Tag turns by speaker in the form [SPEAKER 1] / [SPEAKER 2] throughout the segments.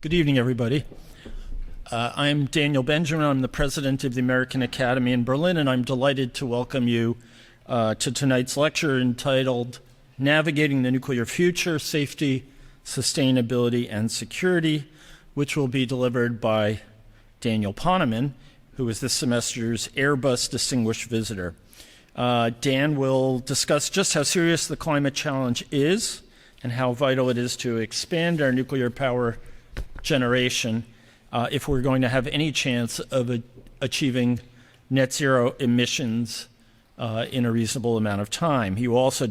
[SPEAKER 1] Good evening, everybody. I'm Daniel Benjamin. I'm the president of the American Academy in Berlin, and I'm delighted to welcome you to tonight's lecture entitled Navigating the Nuclear Future, Safety, Sustainability, and Security, which will be delivered by Daniel Poneman, who is this semester's Airbus Distinguished Visitor. Dan will discuss just how serious the climate challenge is and how vital it is to expand our nuclear power generation if we're going to have any chance of achieving net zero emissions in a reasonable amount of time. He will also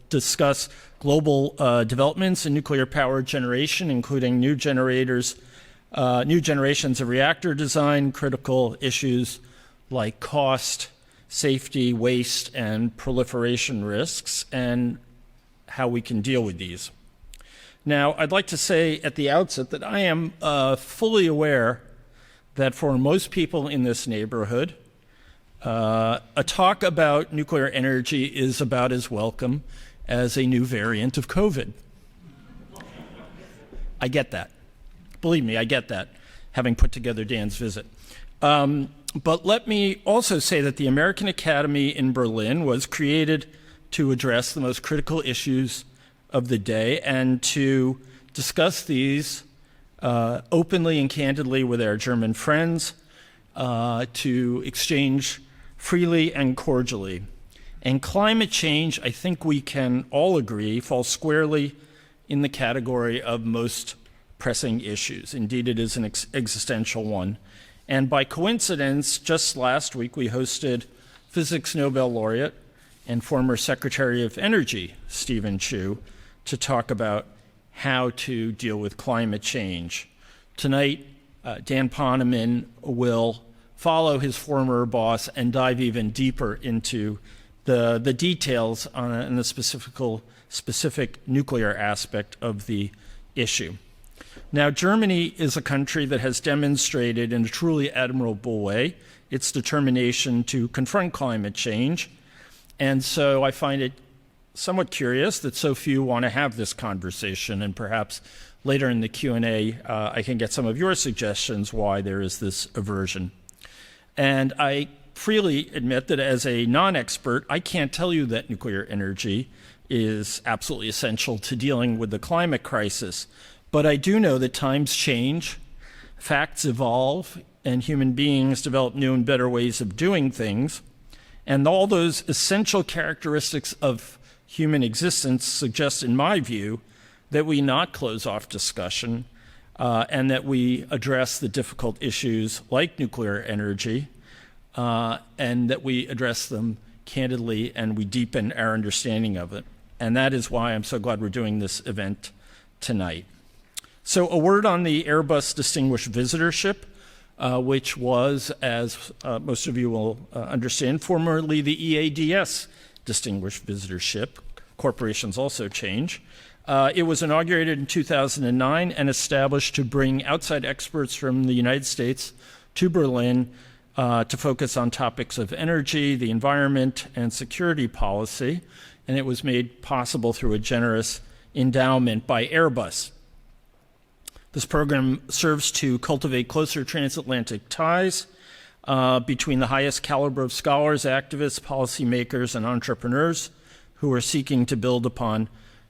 [SPEAKER 1] discuss global developments in nuclear power generation, including new generations of reactor design, critical issues like cost, safety, waste, and proliferation risks, and how we can deal with these. Now, I'd like to say at the outset that I am fully aware that for most people in this neighborhood, a talk about nuclear energy is about as welcome as a new variant of COVID. I get that. Believe me, I get that, having put together Dan's visit. But let me also say that the American Academy in Berlin was created to address the most critical issues of the day and to discuss these openly and candidly with our German friends, to exchange freely and cordially. And climate change, I think we can all agree, falls squarely in the category of most pressing issues. Indeed, it is an existential one. And by coincidence, just last week we hosted Physics Nobel laureate and former Secretary of Energy, Stephen Chu, to talk about how to deal with climate change. Tonight, Dan Poneman will follow his former boss and dive even deeper into the details on the specific nuclear aspect of the issue. Now, Germany is a country that has demonstrated in a truly admirable way its determination to confront climate change, and so I find it somewhat curious that so few want to have this conversation, and perhaps later in the Q&A I can get some of your suggestions why there is this aversion. And I freely admit that as a non-expert, I can't tell you that nuclear energy is absolutely essential to dealing with the climate crisis, but I do know that times change, facts evolve, and human beings develop new and better ways of doing things, and all those essential characteristics of human existence suggests, in my view, that we not close off discussion and that we address the difficult issues like nuclear energy and that we address them candidly and we deepen our understanding of it. And that is why I'm so glad we're doing this event tonight. So a word on the Airbus Distinguished Visitorship, which was, as most of you will understand, formerly the EADS Distinguished Visitorship. Corporations also change. It was inaugurated in 2009 and established to bring outside experts from the United States to Berlin to focus on topics of energy, the environment, and security policy. And it was made possible through a generous endowment by Airbus. This program serves to cultivate closer transatlantic ties between the highest caliber of scholars, activists, policymakers, and entrepreneurs who are seeking to build upon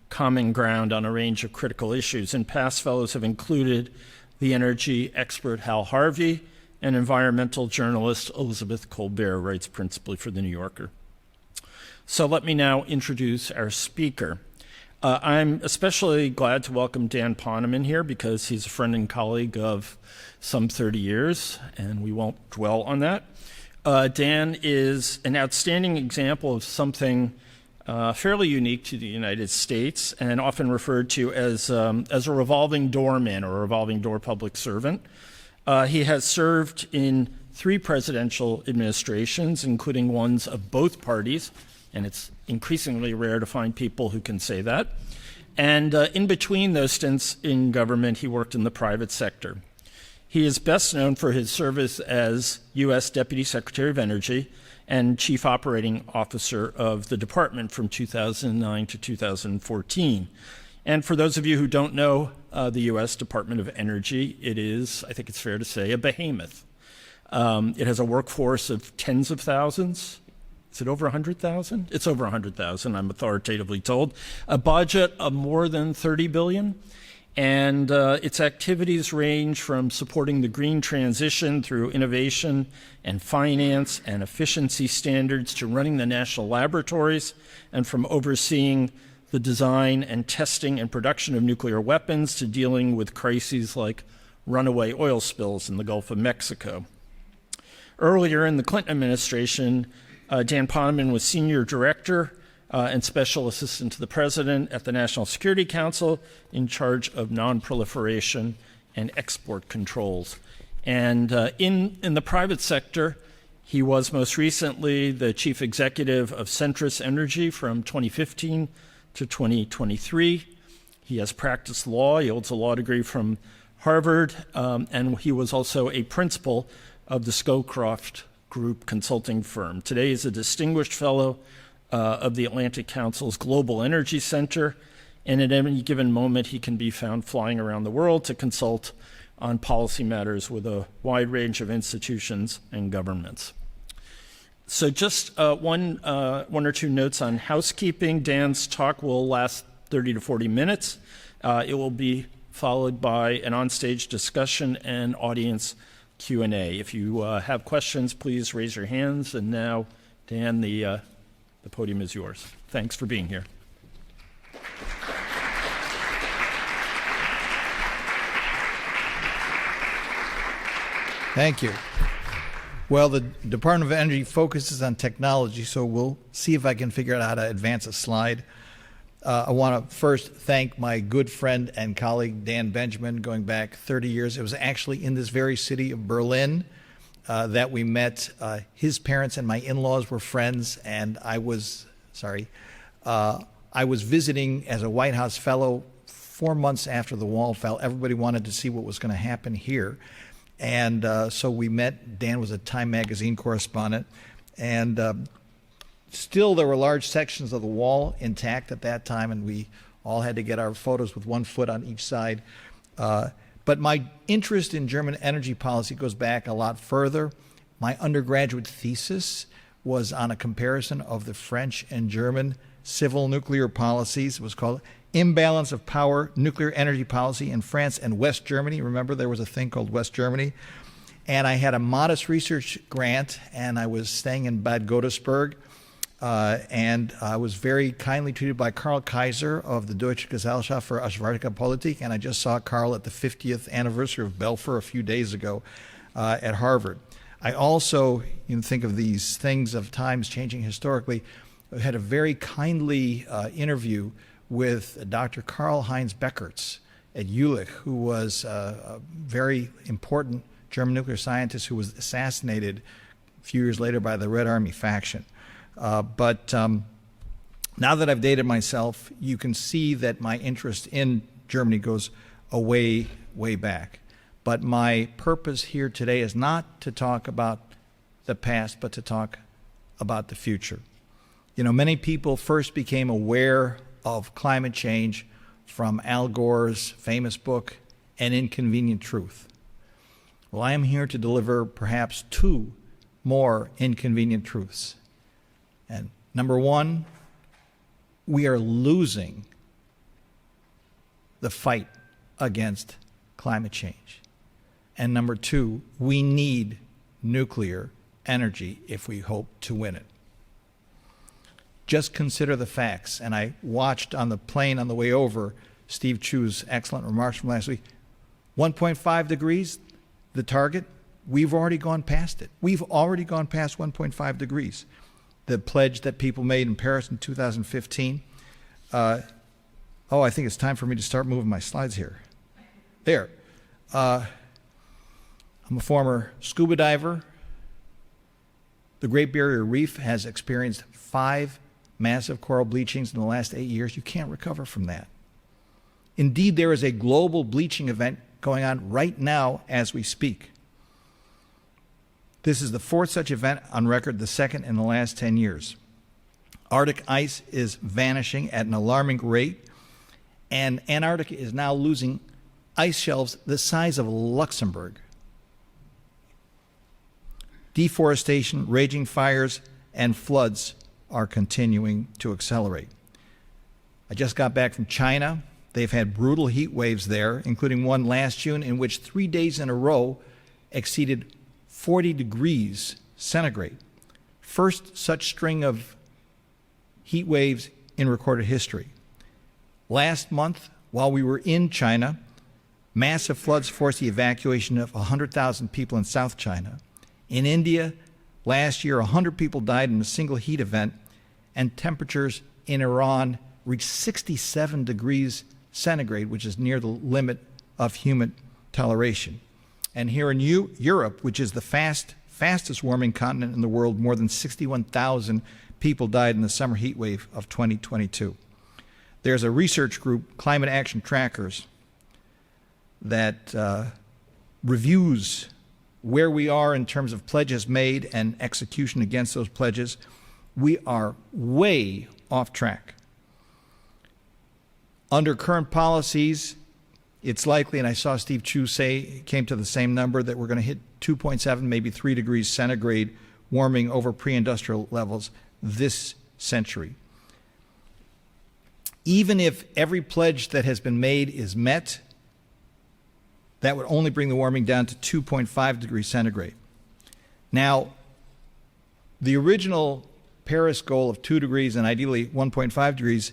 [SPEAKER 1] common ground on a range of critical issues. And past fellows have included the energy expert Hal Harvey and environmental journalist Elizabeth Colbert, writes principally for The New Yorker. So let me now introduce our speaker. I'm especially glad to welcome Dan Poneman here because he's a friend and colleague of some 30 years, and we won't dwell on that. Dan is an outstanding example of something fairly unique to the United States and often referred to as a revolving door man or a revolving door public servant. He has served in 3 presidential administrations, including ones of both parties, and it's increasingly rare to find people who can say that. And in between those stints in government, he worked in the private sector. He is best known for his service as U.S. Deputy Secretary of Energy and Chief Operating Officer of the department from 2009 to 2014. And for those of you who don't know the U.S. Department of Energy, it is, I think it's fair to say, a behemoth. It has a workforce of tens of thousands. Is it over 100,000? It's over 100,000, I'm authoritatively told. A budget of more than $30 billion. And its activities range from supporting the green transition through innovation and finance and efficiency standards to running the national laboratories, and from overseeing the design and testing and production of nuclear weapons to dealing with crises like runaway oil spills in the Gulf of Mexico. Earlier in the Clinton administration, Dan Poneman was senior director and special assistant to the president at the National Security Council in charge of non-proliferation and export controls. And in the private sector, he was most recently the chief executive of Centrus Energy from 2015 to 2023. He has practiced law. He holds a law degree from Harvard, and he was also a principal of the Scowcroft Group consulting firm. Today he's a distinguished fellow of the Atlantic Council's Global Energy Center, and at any given moment he can be found flying around the world to consult on policy matters with a wide range of institutions and governments. So just one or two notes on housekeeping. Dan's talk will last 30 to 40 minutes. It will be followed by an onstage discussion and audience Q&A. If you have questions, please raise your hands. And now, Dan, the podium is yours. Thanks for being here.
[SPEAKER 2] Thank you. Well, the Department of Energy focuses on technology, so we'll see if I can figure out how to advance a slide. I want to first thank my good friend and colleague, Dan Benjamin, going back 30 years. It was actually in this very city of Berlin that we met. His parents and my in-laws were friends, and I was visiting as a White House fellow 4 months after the wall fell. Everybody wanted to see what was going to happen here. And so we met. Dan was a Time magazine correspondent. And still there were large sections of the wall intact at that time, and we all had to get our photos with 1 foot on each side. But my interest in German energy policy goes back a lot further. My undergraduate thesis was on a comparison of the French and German civil nuclear policies. It was called Imbalance of Power Nuclear Energy Policy in France and West Germany. Remember, there was a thing called West Germany. And I had a modest research grant, and I was staying in Bad Godesberg. And I was very kindly treated by Karl Kaiser of the Deutsche Gesellschaft für Auswärtige Politik, and I just saw Karl at the 50th anniversary of Belfer a few days ago at Harvard. I also, think of these things of times changing historically, I had a very kindly interview with Dr. Karl-Heinz Beckertz at Jülich, who was a very important German nuclear scientist who was assassinated a few years later by the Red Army faction. But now that I've dated myself, you can see that my interest in Germany goes way, way back. But my purpose here today is not to talk about the past, but to talk about the future. Many people first became aware of climate change from Al Gore's famous book, An Inconvenient Truth. Well, I am here to deliver perhaps 2 more inconvenient truths. And number 1, we are losing the fight against climate change. And number 2, we need nuclear energy if we hope to win it. Just consider the facts. And I watched on the plane on the way over Steve Chu's excellent remarks from last week. 1.5 degrees, the target, we've already gone past it. We've already gone past 1.5 degrees. The pledge that people made in Paris in 2015. I think it's time for me to start moving my slides here. There. I'm a former scuba diver. The Great Barrier Reef has experienced 5 massive coral bleachings in the last 8 years. You can't recover from that. Indeed, there is a global bleaching event going on right now as we speak. This is the 4th such event on record, the 2nd in the last 10 years. Arctic ice is vanishing at an alarming rate, and Antarctica is now losing ice shelves the size of Luxembourg. Deforestation, raging fires, and floods are continuing to accelerate. I just got back from China. They've had brutal heat waves there, including one last June in which 3 days in a row exceeded 40 degrees centigrade. First such string of heat waves in recorded history. Last month, while we were in China, massive floods forced the evacuation of 100,000 people in South China. In India, last year, 100 people died in a single heat event, and temperatures in Iran reached 67 degrees centigrade, which is near the limit of human toleration. And here in Europe, which is the fastest warming continent in the world, more than 61,000 people died in the summer heat wave of 2022. There's a research group, Climate Action Trackers, that reviews where we are in terms of pledges made and execution against those pledges. We are way off track. Under current policies, it's likely, and I saw Steve Chu say, came to the same number, that we're going to hit 2.7, maybe 3 degrees centigrade warming over pre-industrial levels this century. Even if every pledge that has been made is met, that would only bring the warming down to 2.5 degrees centigrade. Now, the original Paris goal of 2 degrees and ideally 1.5 degrees,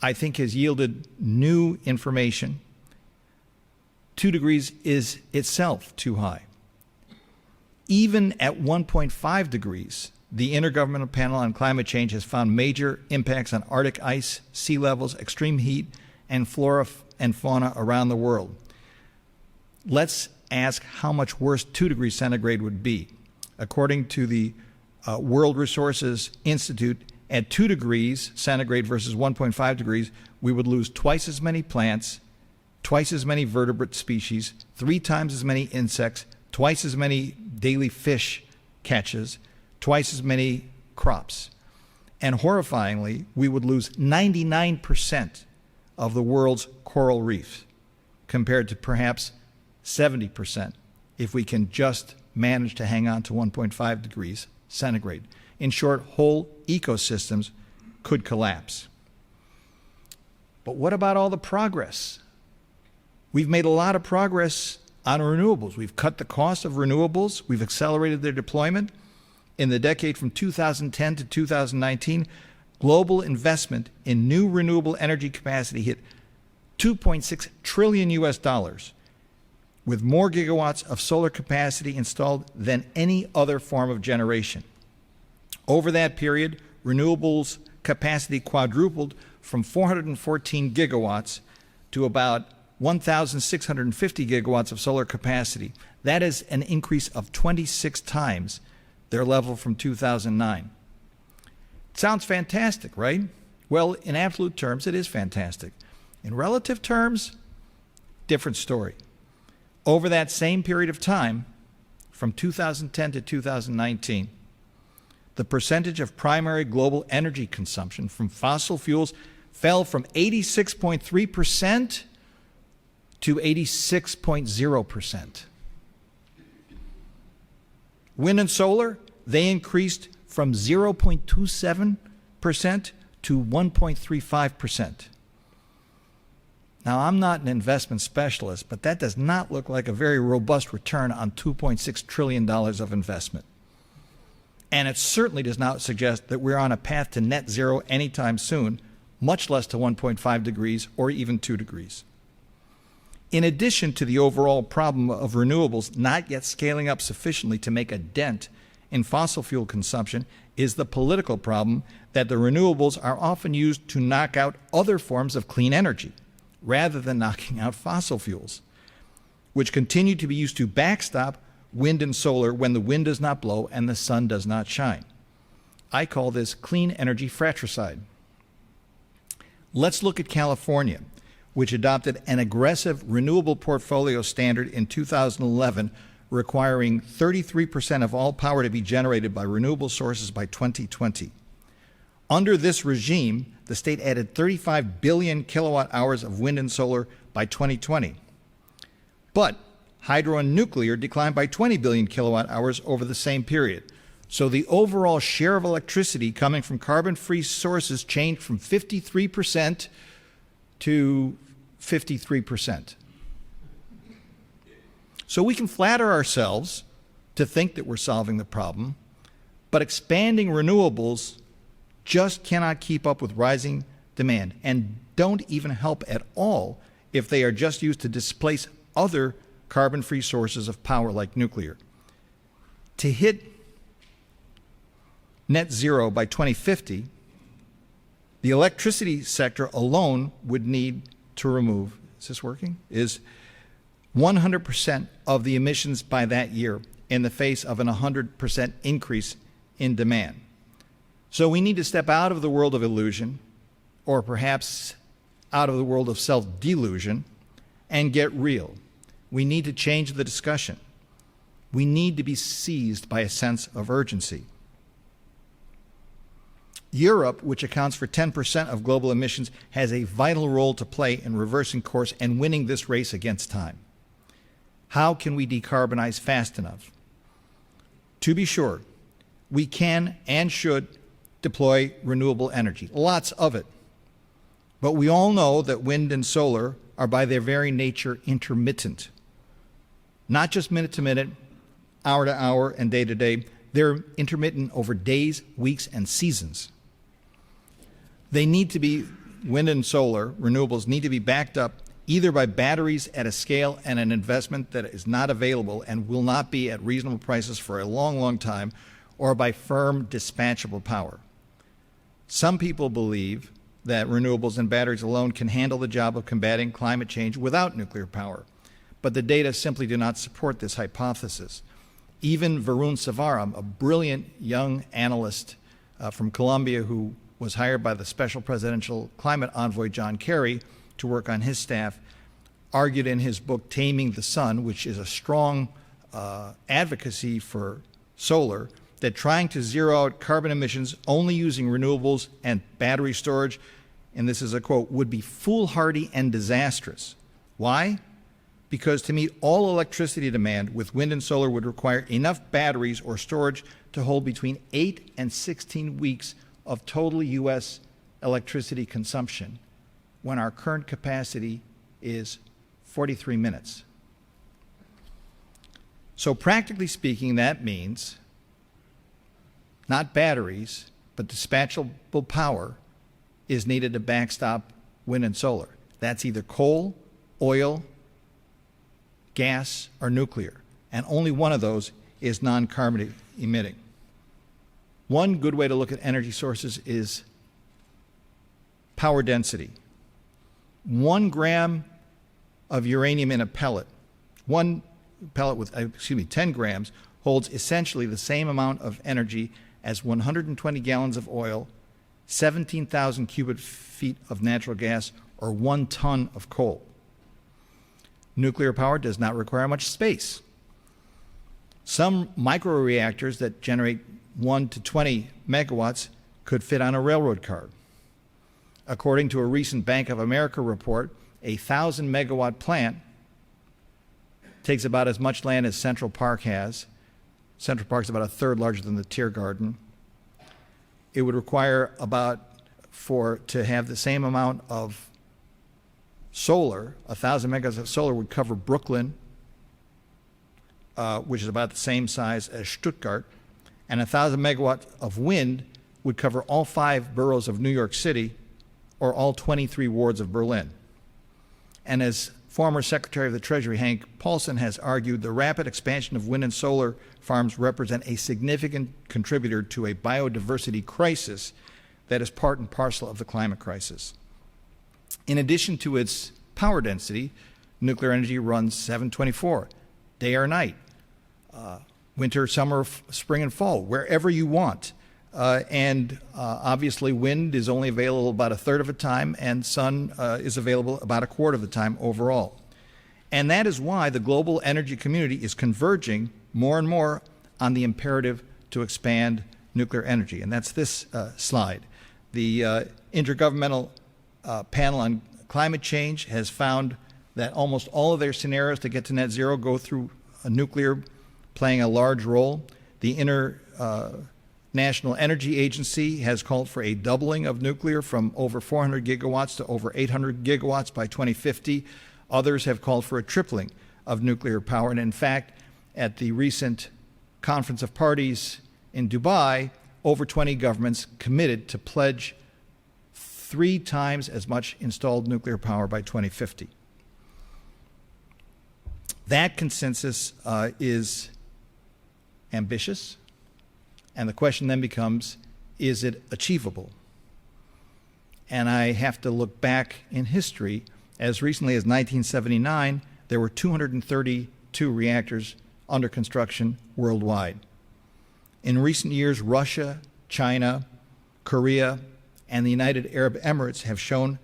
[SPEAKER 2] I think, has yielded new information. 2 degrees is itself too high. Even at 1.5 degrees, the Intergovernmental Panel on Climate Change has found major impacts on Arctic ice, sea levels, extreme heat, and flora and fauna around the world. Let's ask how much worse 2 degrees centigrade would be. According to the World Resources Institute, at 2 degrees centigrade versus 1.5 degrees, we would lose twice as many plants, twice as many vertebrate species, 3 times as many insects, twice as many daily fish catches, twice as many crops. And horrifyingly, we would lose 99% of the world's coral reefs, compared to perhaps 70% if we can just manage to hang on to 1.5 degrees centigrade. In short, whole ecosystems could collapse. But what about all the progress? We've made a lot of progress on renewables. We've cut the cost of renewables. We've accelerated their deployment. In the decade from 2010 to 2019, global investment in new renewable energy capacity hit $2.6 trillion US dollars, with more gigawatts of solar capacity installed than any other form of generation. Over that period, renewables capacity quadrupled from 414 gigawatts to about 1,650 gigawatts of solar capacity. That is an increase of 26 times their level from 2009. Sounds fantastic, right? Well, in absolute terms, it is fantastic. In relative terms, different story. Over that same period of time, from 2010 to 2019, the percentage of primary global energy consumption from fossil fuels fell from 86.3% to 86.0%. Wind and solar, they increased from 0.27% to 1.35%. Now, I'm not an investment specialist, but that does not look like a very robust return on $2.6 trillion of investment. And it certainly does not suggest that we're on a path to net zero anytime soon, much less to 1.5 degrees or even 2 degrees. In addition to the overall problem of renewables not yet scaling up sufficiently to make a dent in fossil fuel consumption is the political problem that the renewables are often used to knock out other forms of clean energy, rather than knocking out fossil fuels, which continue to be used to backstop wind and solar when the wind does not blow and the sun does not shine. I call this clean energy fratricide. Let's look at California, which adopted an aggressive renewable portfolio standard in 2011, requiring 33% of all power to be generated by renewable sources by 2020. Under this regime, the state added 35 billion kilowatt hours of wind and solar by 2020. But hydro and nuclear declined by 20 billion kilowatt hours over the same period. So the overall share of electricity coming from carbon-free sources changed from 53% to 53%. So we can flatter ourselves to think that we're solving the problem, but expanding renewables just cannot keep up with rising demand and don't even help at all if they are just used to displace other carbon-free sources of power like nuclear. To hit net zero by 2050, the electricity sector alone would need to remove, is this working? Is 100% of the emissions by that year in the face of an 100% increase in demand. So we need to step out of the world of illusion, or perhaps out of the world of self-delusion, and get real. We need to change the discussion. We need to be seized by a sense of urgency. Europe, which accounts for 10% of global emissions, has a vital role to play in reversing course and winning this race against time. How can we decarbonize fast enough? To be sure, we can and should deploy renewable energy, lots of it. But we all know that wind and solar are by their very nature intermittent. Not just minute to minute, hour to hour, and day to day. They're intermittent over days, weeks, and seasons. They need to be, wind and solar, renewables need to be backed up either by batteries at a scale and an investment that is not available and will not be at reasonable prices for a long, long time, or by firm dispatchable power. Some people believe that renewables and batteries alone can handle the job of combating climate change without nuclear power, but the data simply do not support this hypothesis. Even Varun Sivaram, a brilliant young analyst from Columbia who was hired by the special presidential climate envoy John Kerry to work on his staff, argued in his book Taming the Sun, which is a strong advocacy for solar, that trying to zero out carbon emissions only using renewables and battery storage, and this is a quote, would be foolhardy and disastrous. Why? Because to meet all electricity demand with wind and solar would require enough batteries or storage to hold between 8 and 16 weeks of total U.S. electricity consumption, when our current capacity is 43 minutes. So practically speaking, that means not batteries, but dispatchable power is needed to backstop wind and solar. That's either coal, oil, gas, or nuclear, and only one of those is non-carbon emitting. One good way to look at energy sources is power density. 1 gram of uranium in a pellet, one pellet with, 10 grams, holds essentially the same amount of energy as 120 gallons of oil, 17,000 cubic feet of natural gas, or 1 ton of coal. Nuclear power does not require much space. Some microreactors that generate 1 to 20 megawatts could fit on a railroad car. According to a recent Bank of America report, a 1,000 megawatt plant takes about as much land as Central Park has. Central Park is about a third larger than the Tiergarten. It would require to have the same amount of solar, 1,000 megawatts of solar would cover Brooklyn, which is about the same size as Stuttgart, and 1,000 megawatts of wind would cover all 5 boroughs of New York City or all 23 wards of Berlin. And as former Secretary of the Treasury Hank Paulson has argued, the rapid expansion of wind and solar farms represent a significant contributor to a biodiversity crisis that is part and parcel of the climate crisis. In addition to its power density, nuclear energy runs 7/24, day or night, winter, summer, spring, and fall, wherever you want. Obviously, wind is only available about a third of the time, and sun is available about a quarter of the time overall. And that is why the global energy community is converging more and more on the imperative to expand nuclear energy. And that's this slide. The Intergovernmental Panel on Climate Change has found that almost all of their scenarios to get to net zero go through nuclear playing a large role. The International Energy Agency has called for a doubling of nuclear from over 400 gigawatts to over 800 gigawatts by 2050. Others have called for a tripling of nuclear power. And in fact, at the recent Conference of Parties in Dubai, over 20 governments committed to pledge 3 times as much installed nuclear power by 2050. That consensus is ambitious, and the question then becomes, is it achievable? And I have to look back in history. As recently as 1979, there were 232 reactors under construction worldwide. In recent years, Russia, China, Korea, and the United Arab Emirates have shown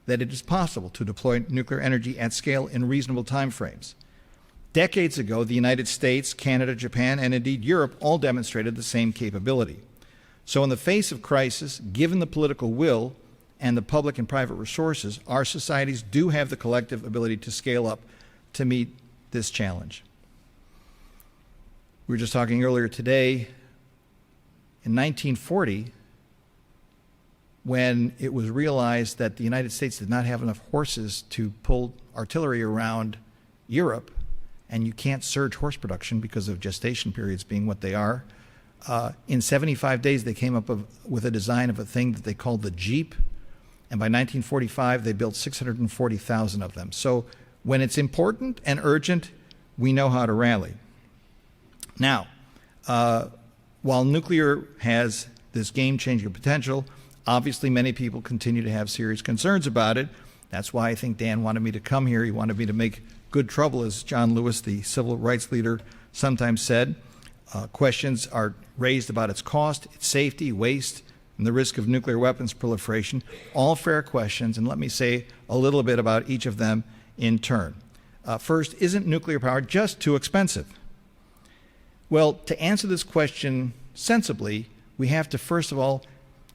[SPEAKER 2] that it is possible to deploy nuclear energy at scale in reasonable timeframes. Decades ago, the United States, Canada, Japan, and indeed Europe all demonstrated the same capability. So in the face of crisis, given the political will and the public and private resources, our societies do have the collective ability to scale up to meet this challenge. We were just talking earlier today, in 1940, when it was realized that the United States did not have enough horses to pull artillery around Europe, and you can't surge horse production because of gestation periods being what they are, in 75 days they came up with a design of a thing that they called the Jeep, and by 1945 they built 640,000 of them. So when it's important and urgent, we know how to rally. Now, while nuclear has this game-changing potential, obviously many people continue to have serious concerns about it. That's why I think Dan wanted me to come here. He wanted me to make good trouble, as John Lewis, the civil rights leader, sometimes said. Questions are raised about its cost, its safety, waste, and the risk of nuclear weapons proliferation. All fair questions, and let me say a little bit about each of them in turn. First, isn't nuclear power just too expensive? Well, to answer this question sensibly, we have to first of all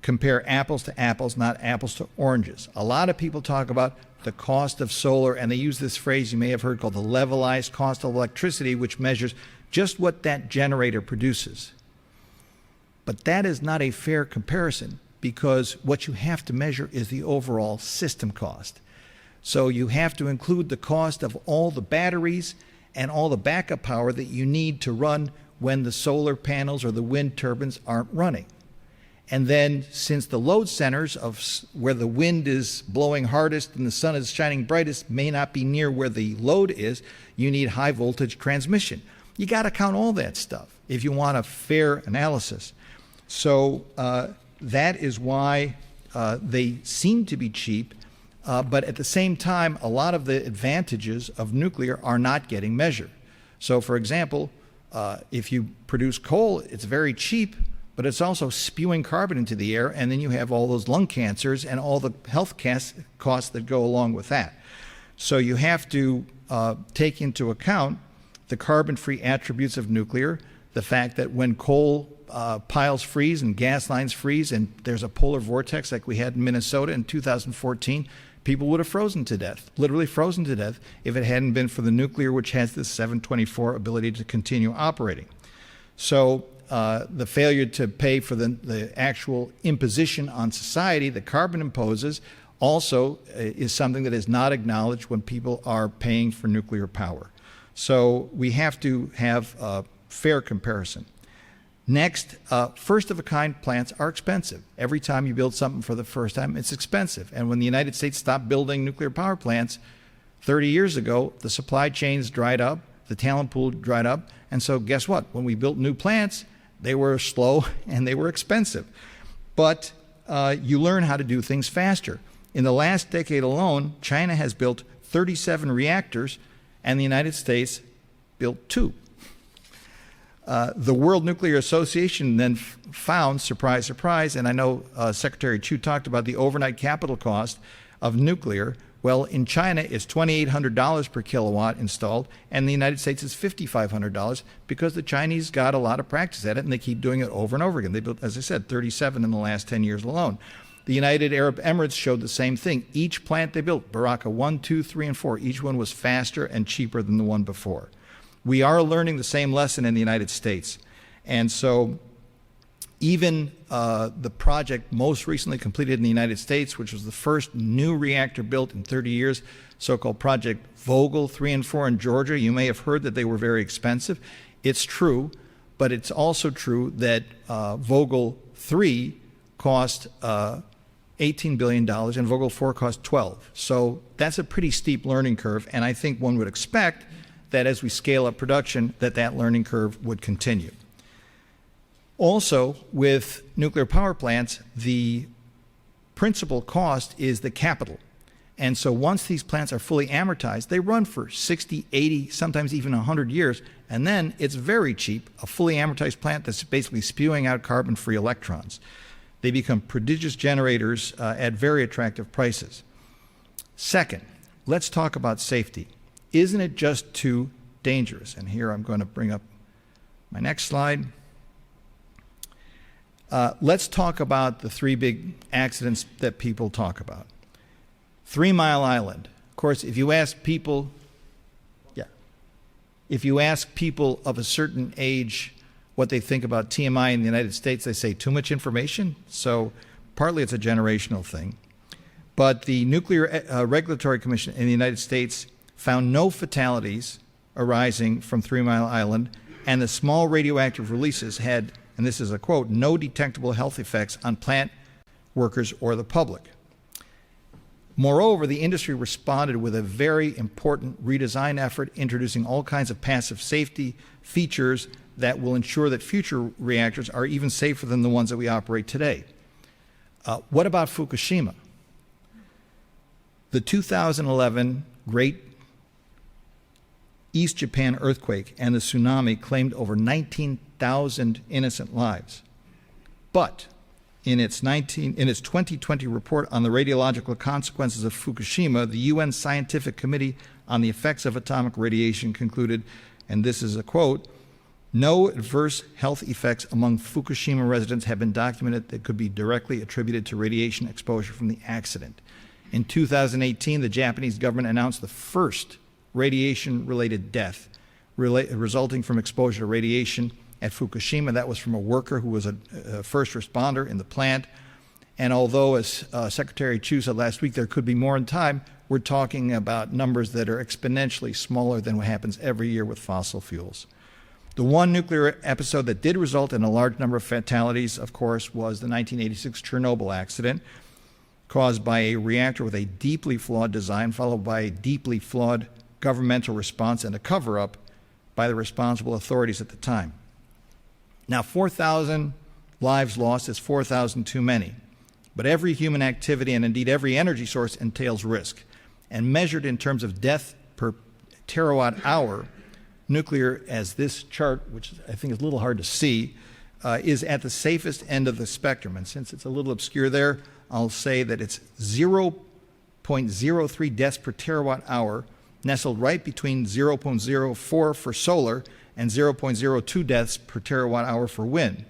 [SPEAKER 2] compare apples to apples, not apples to oranges. A lot of people talk about the cost of solar, and they use this phrase you may have heard called the levelized cost of electricity, which measures just what that generator produces. But that is not a fair comparison, because what you have to measure is the overall system cost. So you have to include the cost of all the batteries and all the backup power that you need to run when the solar panels or the wind turbines aren't running. And then, since the load centers of where the wind is blowing hardest and the sun is shining brightest may not be near where the load is, you need high voltage transmission. You got to count all that stuff if you want a fair analysis. So that is why they seem to be cheap, but at the same time, a lot of the advantages of nuclear are not getting measured. So, for example, if you produce coal, it's very cheap, but it's also spewing carbon into the air, and then you have all those lung cancers and all the health costs that go along with that. So you have to take into account the carbon-free attributes of nuclear, the fact that when coal piles freeze and gas lines freeze and there's a polar vortex like we had in Minnesota in 2014, people would have frozen to death, literally frozen to death, if it hadn't been for the nuclear, which has this 724 ability to continue operating. So the failure to pay for the actual imposition on society that carbon imposes also is something that is not acknowledged when people are paying for nuclear power. So we have to have a fair comparison. Next, first-of-a-kind plants are expensive. Every time you build something for the first time, it's expensive. And when the United States stopped building nuclear power plants 30 years ago, the supply chains dried up, the talent pool dried up, and so guess what? When we built new plants, they were slow and they were expensive. But you learn how to do things faster. In the last decade alone, China has built 37 reactors, and the United States built 2. The World Nuclear Association then found, surprise, surprise, and I know Secretary Chu talked about the overnight capital cost of nuclear. Well, in China, it's $2,800 per kilowatt installed, and in the United States, it's $5,500 because the Chinese got a lot of practice at it, and they keep doing it over and over again. They built, as I said, 37 in the last 10 years alone. The United Arab Emirates showed the same thing. Each plant they built, Baraka 1, 2, 3, and 4, each one was faster and cheaper than the one before. We are learning the same lesson in the United States. And so even the project most recently completed in the United States, which was the first new reactor built in 30 years, so-called Project Vogtle 3 and 4 in Georgia, you may have heard that they were very expensive. It's true, but it's also true that Vogtle 3 cost $18 billion and Vogtle 4 cost 12. So that's a pretty steep learning curve, and I think one would expect that as we scale up production that learning curve would continue. Also, with nuclear power plants, the principal cost is the capital. And so once these plants are fully amortized, they run for 60, 80, sometimes even 100 years, and then it's very cheap, a fully amortized plant that's basically spewing out carbon-free electrons. They become prodigious generators at very attractive prices. Second, let's talk about safety. Isn't it just too dangerous? And here I'm going to bring up my next slide. Let's talk about the three big accidents that people talk about. 3 Mile Island. Of course, if you ask people of a certain age what they think about TMI in the United States, they say too much information. So partly it's a generational thing. But the Nuclear Regulatory Commission in the United States found no fatalities arising from 3 Mile Island, and the small radioactive releases had, and this is a quote, no detectable health effects on plant workers or the public. Moreover, the industry responded with a very important redesign effort, introducing all kinds of passive safety features that will ensure that future reactors are even safer than the ones that we operate today. What about Fukushima? The 2011 Great East Japan earthquake and the tsunami claimed over 19,000 innocent lives. But in its 2020 report on the radiological consequences of Fukushima, the UN Scientific Committee on the Effects of Atomic Radiation concluded, and this is a quote, no adverse health effects among Fukushima residents have been documented that could be directly attributed to radiation exposure from the accident. In 2018, the Japanese government announced the first radiation-related death resulting from exposure to radiation at Fukushima. That was from a worker who was a first responder in the plant. And although, as Secretary Chu said last week, there could be more in time, we're talking about numbers that are exponentially smaller than what happens every year with fossil fuels. The one nuclear episode that did result in a large number of fatalities, of course, was the 1986 Chernobyl accident, caused by a reactor with a deeply flawed design, followed by a deeply flawed governmental response and a cover-up by the responsible authorities at the time. Now, 4,000 lives lost is 4,000 too many, but every human activity and indeed every energy source entails risk. And measured in terms of death per terawatt hour, nuclear, as this chart, which I think is a little hard to see, is at the safest end of the spectrum. And since it's a little obscure there, I'll say that it's 0.03 deaths per terawatt hour, nestled right between 0.04 for solar and 0.02 deaths per terawatt hour for wind.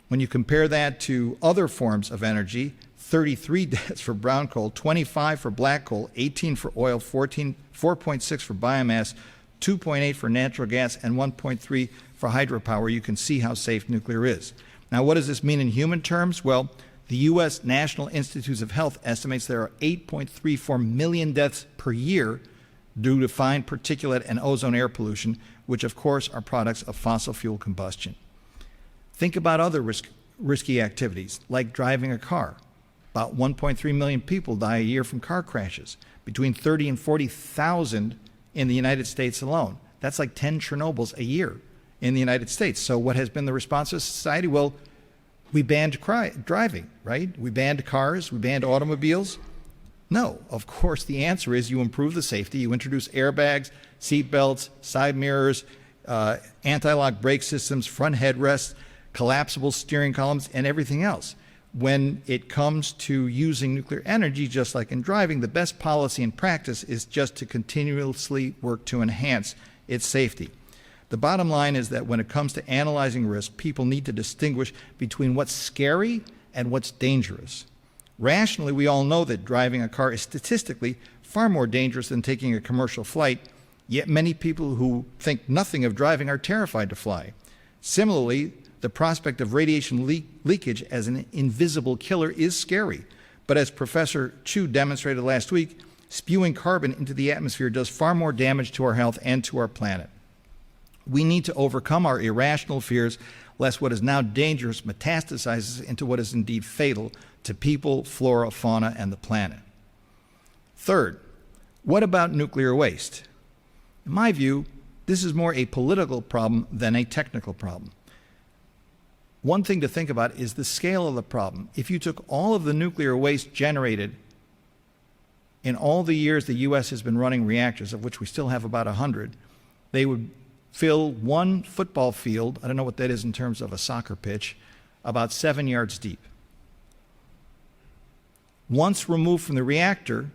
[SPEAKER 2] When you compare that to other forms of energy, 33 deaths for brown coal, 25 for black coal, 18 for oil, 4.6 for biomass, 2.8 for natural gas, and 1.3 for hydropower, you can see how safe nuclear is. Now, what does this mean in human terms? Well, the U.S. National Institutes of Health estimates there are 8.34 million deaths per year due to fine particulate and ozone air pollution, which of course are products of fossil fuel combustion. Think about other risky activities, like driving a car. About 1.3 million people die a year from car crashes, between 30 and 40,000 in the United States alone. That's like 10 Chernobyls a year in the United States. So what has been the response of society? Well, we banned driving, right? We banned cars, we banned automobiles. No, of course the answer is you improve the safety, you introduce airbags, seat belts, side mirrors, anti-lock brake systems, front headrests, collapsible steering columns, and everything else. When it comes to using nuclear energy, just like in driving, the best policy in practice is just to continuously work to enhance its safety. The bottom line is that when it comes to analyzing risk, people need to distinguish between what's scary and what's dangerous. Rationally, we all know that driving a car is statistically far more dangerous than taking a commercial flight, yet many people who think nothing of driving are terrified to fly. Similarly, the prospect of radiation leakage as an invisible killer is scary, but as Professor Chu demonstrated last week, spewing carbon into the atmosphere does far more damage to our health and to our planet. We need to overcome our irrational fears lest what is now dangerous metastasizes into what is indeed fatal to people, flora, fauna, and the planet. Third, what about nuclear waste? In my view, this is more a political problem than a technical problem. One thing to think about is the scale of the problem. If you took all of the nuclear waste generated in all the years the U.S. has been running reactors, of which we still have about 100, they would fill one football field, I don't know what that is in terms of a soccer pitch, about 7 yards deep. Once removed from the reactor,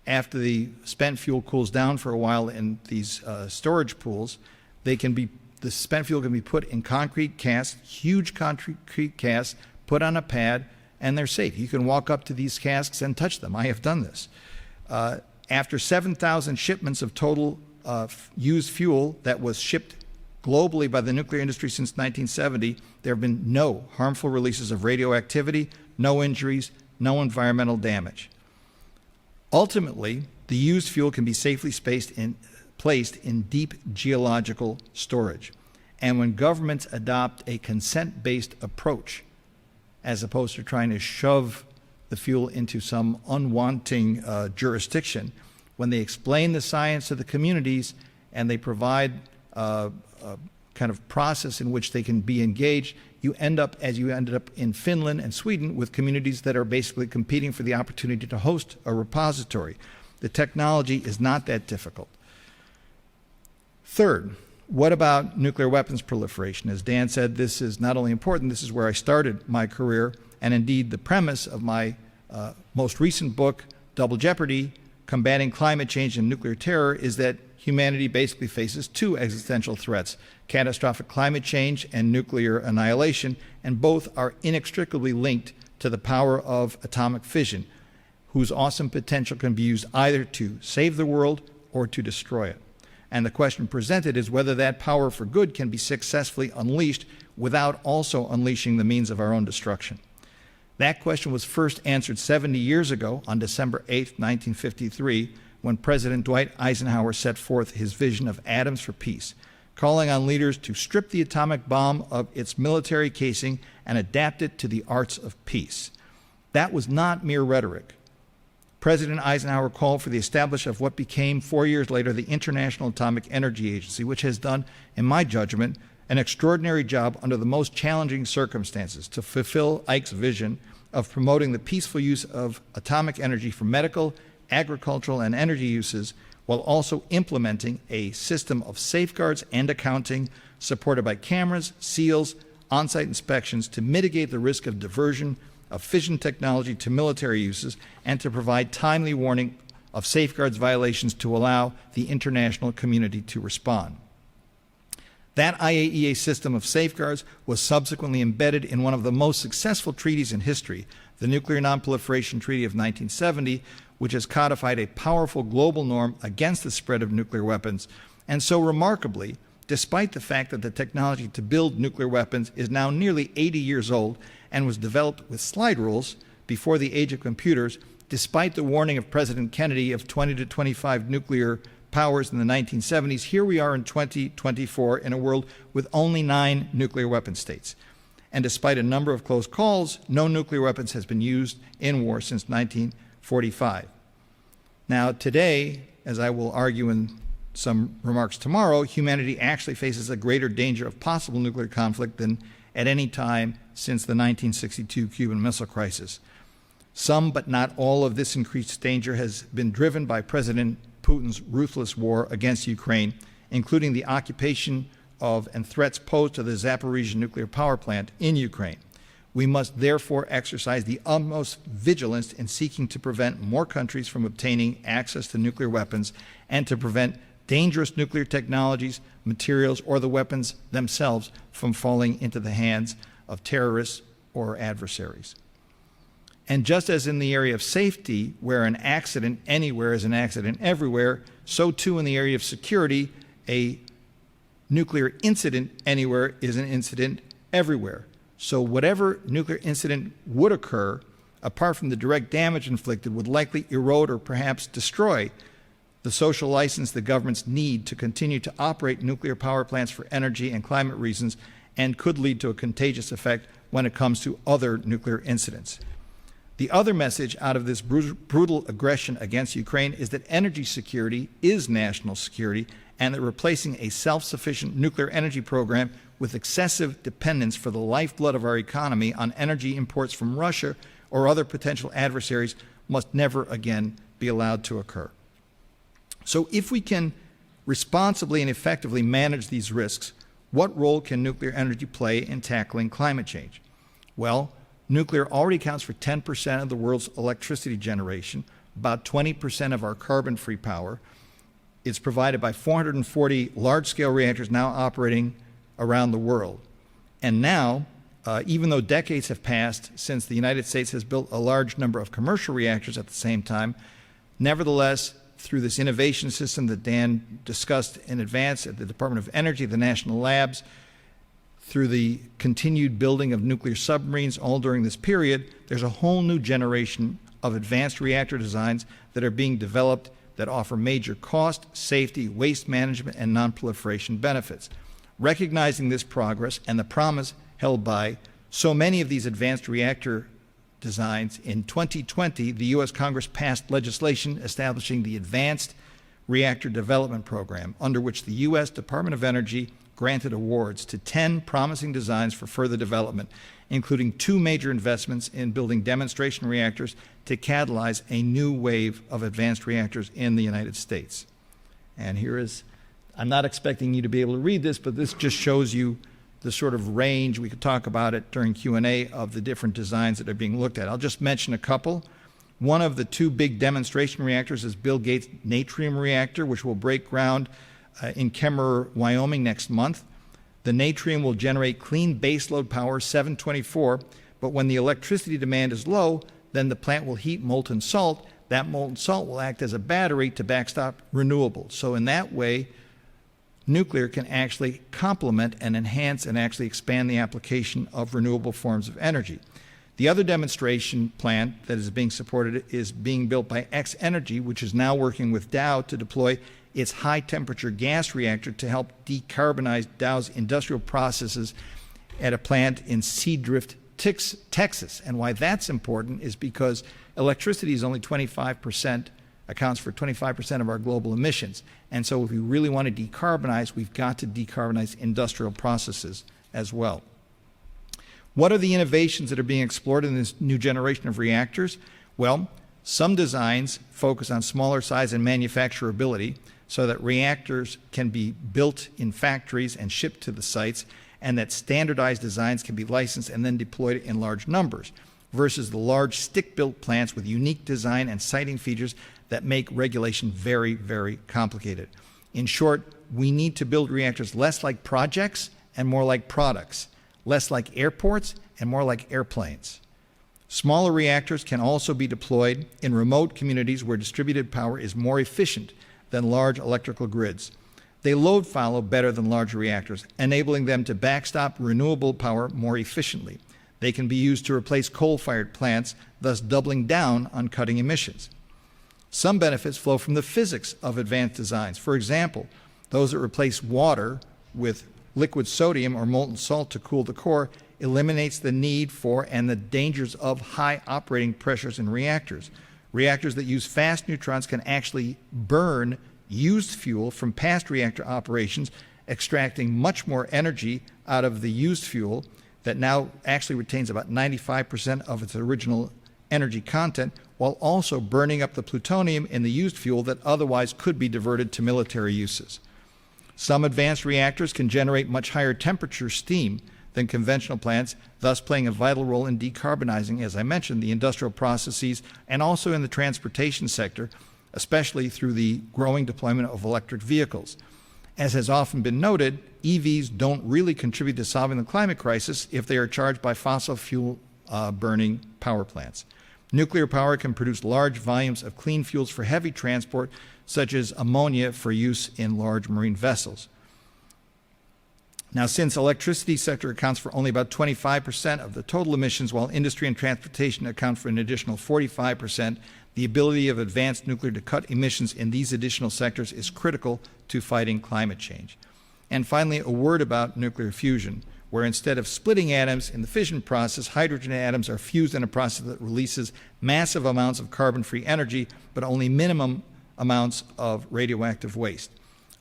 [SPEAKER 2] after the spent fuel cools down for a while in these storage pools, the spent fuel can be put in concrete casks, huge concrete casks, put on a pad, and they're safe. You can walk up to these casks and touch them. I have done this. After 7,000 shipments of total used fuel that was shipped globally by the nuclear industry since 1970, there have been no harmful releases of radioactivity, no injuries, no environmental damage. Ultimately, the used fuel can be safely placed in deep geological storage. And when governments adopt a consent-based approach, as opposed to trying to shove the fuel into some unwanting jurisdiction, when they explain the science to the communities and they provide a kind of process in which they can be engaged, you end up, as you ended up in Finland and Sweden, with communities that are basically competing for the opportunity to host a repository. The technology is not that difficult. Third, what about nuclear weapons proliferation? As Dan said, this is not only important, this is where I started my career, and indeed the premise of my most recent book, Double Jeopardy, Combating Climate Change and Nuclear Terror, is that humanity basically faces two existential threats: catastrophic climate change and nuclear annihilation, and both are inextricably linked to the power of atomic fission, whose awesome potential can be used either to save the world or to destroy it. And the question presented is whether that power for good can be successfully unleashed without also unleashing the means of our own destruction. That question was first answered 70 years ago on December 8, 1953, when President Dwight Eisenhower set forth his vision of atoms for peace, calling on leaders to strip the atomic bomb of its military casing and adapt it to the arts of peace. That was not mere rhetoric. President Eisenhower called for the establishment of what became 4 years later the International Atomic Energy Agency, which has done, in my judgment, an extraordinary job under the most challenging circumstances to fulfill Ike's vision of promoting the peaceful use of atomic energy for medical, agricultural, and energy uses, while also implementing a system of safeguards and accounting supported by cameras, seals, on-site inspections to mitigate the risk of diversion of fission technology to military uses, and to provide timely warning of safeguards violations to allow the international community to respond. That IAEA system of safeguards was subsequently embedded in one of the most successful treaties in history, the Nuclear Non-Proliferation Treaty of 1970, which has codified a powerful global norm against the spread of nuclear weapons. And so remarkably, despite the fact that the technology to build nuclear weapons is now nearly 80 years old and was developed with slide rules before the age of computers, despite the warning of President Kennedy of 20 to 25 nuclear powers in the 1970s, here we are in 2024 in a world with only 9 nuclear weapon states. And despite a number of close calls, no nuclear weapons has been used in war since 1945. Now today, as I will argue in some remarks tomorrow, humanity actually faces a greater danger of possible nuclear conflict than at any time since the 1962 Cuban Missile Crisis. Some, but not all, of this increased danger has been driven by President Putin's ruthless war against Ukraine, including the occupation of and threats posed to the Zaporizhzhia nuclear power plant in Ukraine. We must therefore exercise the utmost vigilance in seeking to prevent more countries from obtaining access to nuclear weapons and to prevent dangerous nuclear technologies, materials, or the weapons themselves from falling into the hands of terrorists or adversaries. And just as in the area of safety, where an accident anywhere is an accident everywhere, so too in the area of security, a nuclear incident anywhere is an incident everywhere. So whatever nuclear incident would occur, apart from the direct damage inflicted, would likely erode or perhaps destroy the social license the governments need to continue to operate nuclear power plants for energy and climate reasons, and could lead to a contagious effect when it comes to other nuclear incidents. The other message out of this brutal aggression against Ukraine is that energy security is national security, and that replacing a self-sufficient nuclear energy program with excessive dependence for the lifeblood of our economy on energy imports from Russia or other potential adversaries must never again be allowed to occur. So if we can responsibly and effectively manage these risks, what role can nuclear energy play in tackling climate change? Well, nuclear already accounts for 10% of the world's electricity generation, about 20% of our carbon-free power. It's provided by 440 large-scale reactors now operating around the world. And now, even though decades have passed since the United States has built a large number of commercial reactors at the same time, nevertheless, through this innovation system that Dan discussed in advance at the Department of Energy, the national labs, through the continued building of nuclear submarines all during this period, there's a whole new generation of advanced reactor designs that are being developed that offer major cost, safety, waste management, and non-proliferation benefits. Recognizing this progress and the promise held by so many of these advanced reactor designs, in 2020, the U.S. Congress passed legislation establishing the Advanced Reactor Development Program, under which the U.S. Department of Energy granted awards to 10 promising designs for further development, including 2 major investments in building demonstration reactors to catalyze a new wave of advanced reactors in the United States. And here is, I'm not expecting you to be able to read this, but this just shows you the sort of range, we could talk about it during Q&A, of the different designs that are being looked at. I'll just mention a couple. One of the 2 big demonstration reactors is Bill Gates' Natrium reactor, which will break ground in Kemmerer, Wyoming next month. The Natrium will generate clean baseload power, 724, but when the electricity demand is low, then the plant will heat molten salt. That molten salt will act as a battery to backstop renewables. So in that way, nuclear can actually complement and enhance and actually expand the application of renewable forms of energy. The other demonstration plant that is being supported is being built by X Energy, which is now working with Dow to deploy its high-temperature gas reactor to help decarbonize Dow's industrial processes at a plant in Seadrift, Texas. And why that's important is because electricity is only 25%, accounts for 25% of our global emissions. And so if we really want to decarbonize, we've got to decarbonize industrial processes as well. What are the innovations that are being explored in this new generation of reactors? Well, some designs focus on smaller size and manufacturability so that reactors can be built in factories and shipped to the sites, and that standardized designs can be licensed and then deployed in large numbers, versus the large stick-built plants with unique design and siting features that make regulation very, very complicated. In short, we need to build reactors less like projects and more like products, less like airports and more like airplanes. Smaller reactors can also be deployed in remote communities where distributed power is more efficient than large electrical grids. They load follow better than large reactors, enabling them to backstop renewable power more efficiently. They can be used to replace coal-fired plants, thus doubling down on cutting emissions. Some benefits flow from the physics of advanced designs. For example, those that replace water with liquid sodium or molten salt to cool the core eliminates the need for and the dangers of high operating pressures in reactors. Reactors that use fast neutrons can actually burn used fuel from past reactor operations, extracting much more energy out of the used fuel that now actually retains about 95% of its original energy content, while also burning up the plutonium in the used fuel that otherwise could be diverted to military uses. Some advanced reactors can generate much higher temperature steam than conventional plants, thus playing a vital role in decarbonizing, as I mentioned, the industrial processes and also in the transportation sector, especially through the growing deployment of electric vehicles. As has often been noted, EVs don't really contribute to solving the climate crisis if they are charged by fossil fuel burning power plants. Nuclear power can produce large volumes of clean fuels for heavy transport, such as ammonia for use in large marine vessels. Now, since the electricity sector accounts for only about 25% of the total emissions, while industry and transportation account for an additional 45%, the ability of advanced nuclear to cut emissions in these additional sectors is critical to fighting climate change. And finally, a word about nuclear fusion, where instead of splitting atoms in the fission process, hydrogen atoms are fused in a process that releases massive amounts of carbon-free energy, but only minimum amounts of radioactive waste.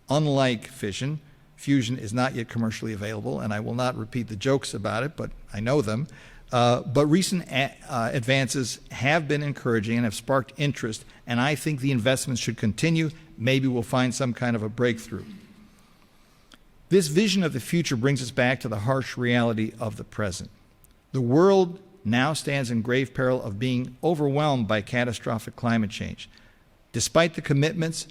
[SPEAKER 2] Unlike fission, fusion is not yet commercially available, and I will not repeat the jokes about it, but I know them. But recent advances have been encouraging and have sparked interest, and I think the investments should continue. Maybe we'll find some kind of a breakthrough. This vision of the future brings us back to the harsh reality of the present. The world now stands in grave peril of being overwhelmed by catastrophic climate change. Despite the commitments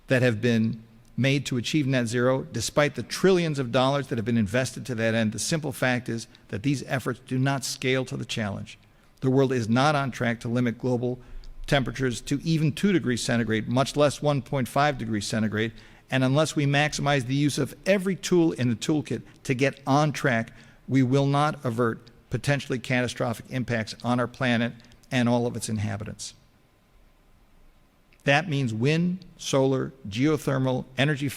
[SPEAKER 2] that have been made to achieve net zero, despite the trillions of dollars that have been invested to that end, the simple fact is that these efforts do not scale to the challenge. The world is not on track to limit global temperatures to even 2 degrees centigrade, much less 1.5 degrees centigrade, and unless we maximize the use of every tool in the toolkit to get on track, we will not avert potentially catastrophic impacts on our planet and all of its inhabitants. That means wind, solar, geothermal, energy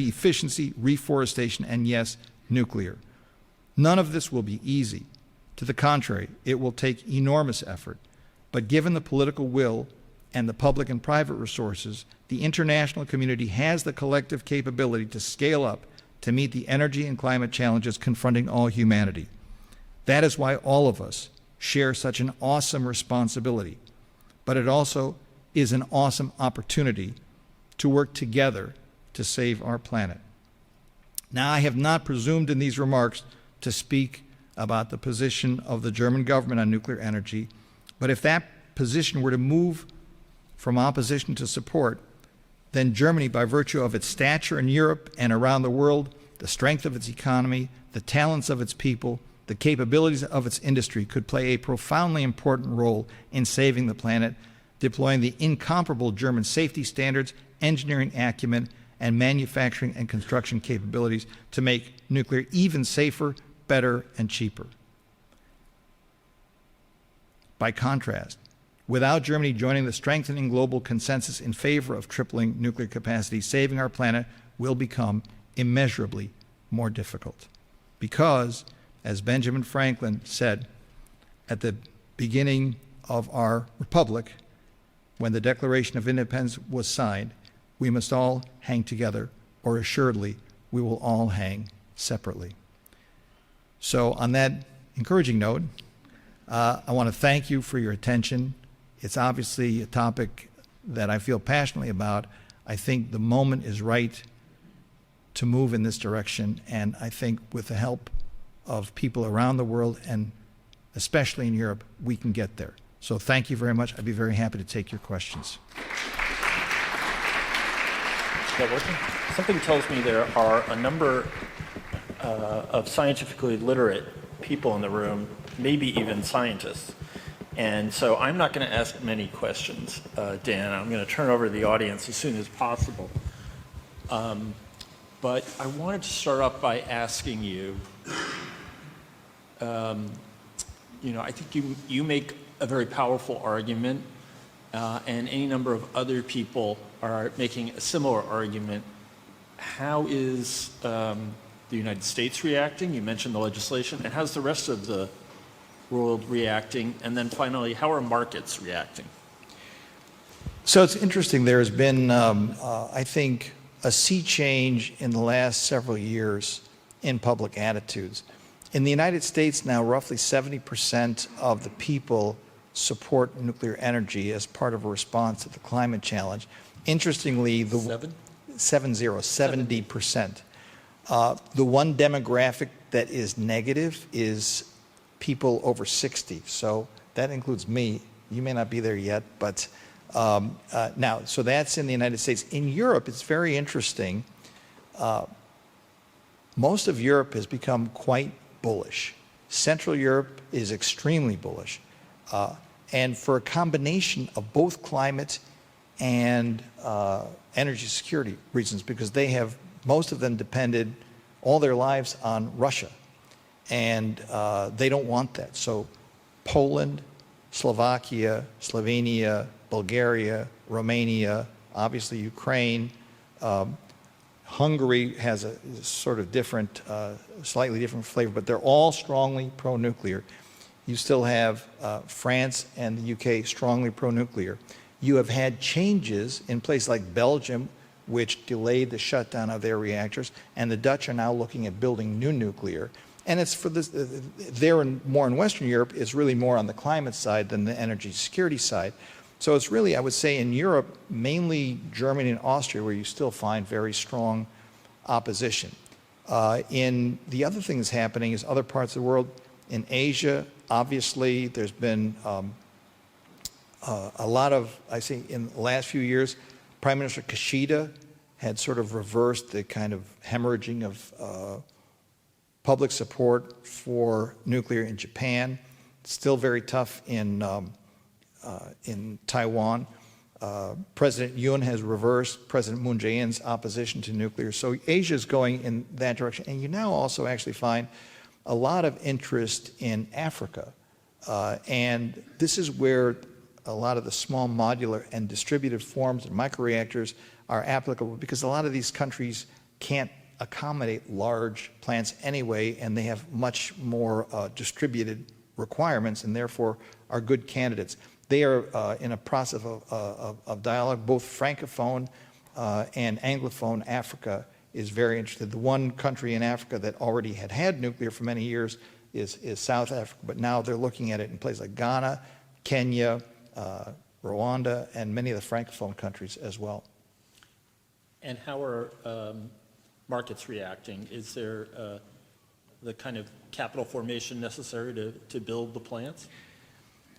[SPEAKER 2] efficiency, reforestation, and yes, nuclear. None of this will be easy. To the contrary, it will take enormous effort. But given the political will and the public and private resources, the international community has the collective capability to scale up to meet the energy and climate challenges confronting all humanity. That is why all of us share such an awesome responsibility. But it also is an awesome opportunity to work together to save our planet. Now, I have not presumed in these remarks to speak about the position of the German government on nuclear energy, but if that position were to move from opposition to support, then Germany, by virtue of its stature in Europe and around the world, the strength of its economy, the talents of its people, the capabilities of its industry, could play a profoundly important role in saving the planet, deploying the incomparable German safety standards, engineering acumen, and manufacturing and construction capabilities to make nuclear even safer, better, and cheaper. By contrast, without Germany joining the strengthening global consensus in favor of tripling nuclear capacity, saving our planet will become immeasurably more difficult. Because, as Benjamin Franklin said at the beginning of our republic, when the Declaration of Independence was signed, we must all hang together, or assuredly, we will all hang separately. So on that encouraging note, I want to thank you for your attention. It's obviously a topic that I feel passionately about. I think the moment is right to move in this direction, and I think with the help of people around the world, and especially in Europe, we can get there. So thank you very much. I'd be very happy to take your questions.
[SPEAKER 1] Is that working? Something tells me there are a number of scientifically literate people in the room, maybe even scientists. And so I'm not going to ask many questions, Dan. I'm going to turn over to the audience as soon as possible. But I wanted to start off by asking you, I think you make a very powerful argument, and any number of other people are making a similar argument. How is the United States reacting? You mentioned the legislation. And how's the rest of the world reacting? And then finally, how are markets reacting?
[SPEAKER 2] So it's interesting. There has been, I think, a sea change in the last several years in public attitudes. In the United States now, roughly 70% of the people support nuclear energy as part of a response to the climate challenge. Interestingly, the 70%. The one demographic that is negative is people over 60. So that includes me. You may not be there yet, but now, so that's in the United States. In Europe, it's very interesting. Most of Europe has become quite bullish. Central Europe is extremely bullish. and for a combination of both climate and energy security reasons, because they have, most of them depended all their lives on Russia, and they don't want that. So Poland, Slovakia, Slovenia, Bulgaria, Romania, obviously Ukraine, Hungary has a sort of different, slightly different flavor, but they're all strongly pro-nuclear. You still have France and the UK strongly pro-nuclear. You have had changes in places like Belgium, which delayed the shutdown of their reactors, and the Dutch are now looking at building new nuclear. And it's for this, more in Western Europe, it's really more on the climate side than the energy security side. So it's really, I would say, in Europe, mainly Germany and Austria, where you still find very strong opposition. In the other thing that's happening is other parts of the world. In Asia, obviously, there's been a lot of, I think, in the last few years, Prime Minister Kishida had sort of reversed the kind of hemorrhaging of public support for nuclear in Japan. It's still very tough in Taiwan. President Yoon has reversed President Moon Jae-in's opposition to nuclear. So Asia is going in that direction. And you now also actually find a lot of interest in Africa. And this is where a lot of the small modular and distributed forms and microreactors are applicable, because a lot of these countries can't accommodate large plants anyway, and they have much more distributed requirements and therefore are good candidates. They are in a process of dialogue. Both Francophone and Anglophone Africa is very interested. The one country in Africa that already had nuclear for many years is South Africa, but now they're looking at it in places like Ghana, Kenya, Rwanda, and many of the Francophone countries as well.
[SPEAKER 1] And how are markets reacting? Is there the kind of capital formation necessary to build the plants?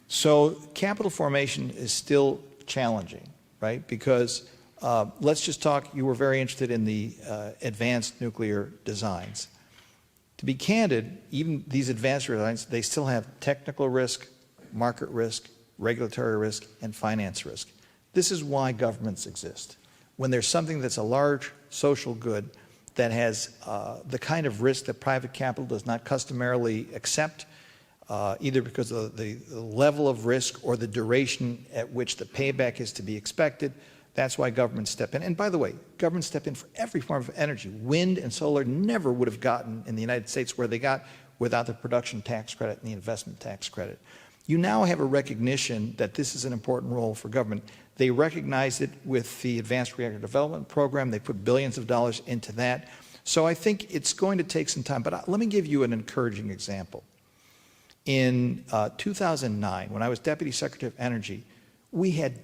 [SPEAKER 2] So capital formation is still challenging, right? Because let's just talk, you were very interested in the advanced nuclear designs. To be candid, even these advanced designs, they still have technical risk, market risk, regulatory risk, and finance risk. This is why governments exist. When there's something that's a large social good that has the kind of risk that private capital does not customarily accept, either because of the level of risk or the duration at which the payback is to be expected, that's why governments step in. And by the way, governments step in for every form of energy. Wind and solar never would have gotten in the United States where they got without the production tax credit and the investment tax credit. You now have a recognition that this is an important role for government. They recognize it with the Advanced Reactor Development Program. They put billions of dollars into that. So I think it's going to take some time. But let me give you an encouraging example. In 2009, when I was Deputy Secretary of Energy, we had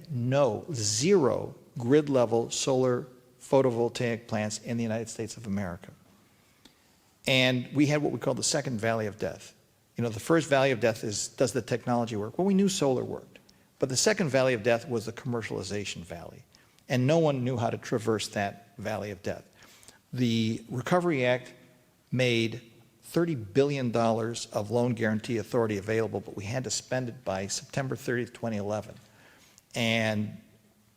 [SPEAKER 2] zero grid-level solar photovoltaic plants in the United States of America. And we had what we call the second valley of death. You know, the first valley of death is, does the technology work? Well, we knew solar worked. But the second valley of death was the commercialization valley. And no one knew how to traverse that valley of death. The Recovery Act made $30 billion of loan guarantee authority available, but we had to spend it by September 30th, 2011. And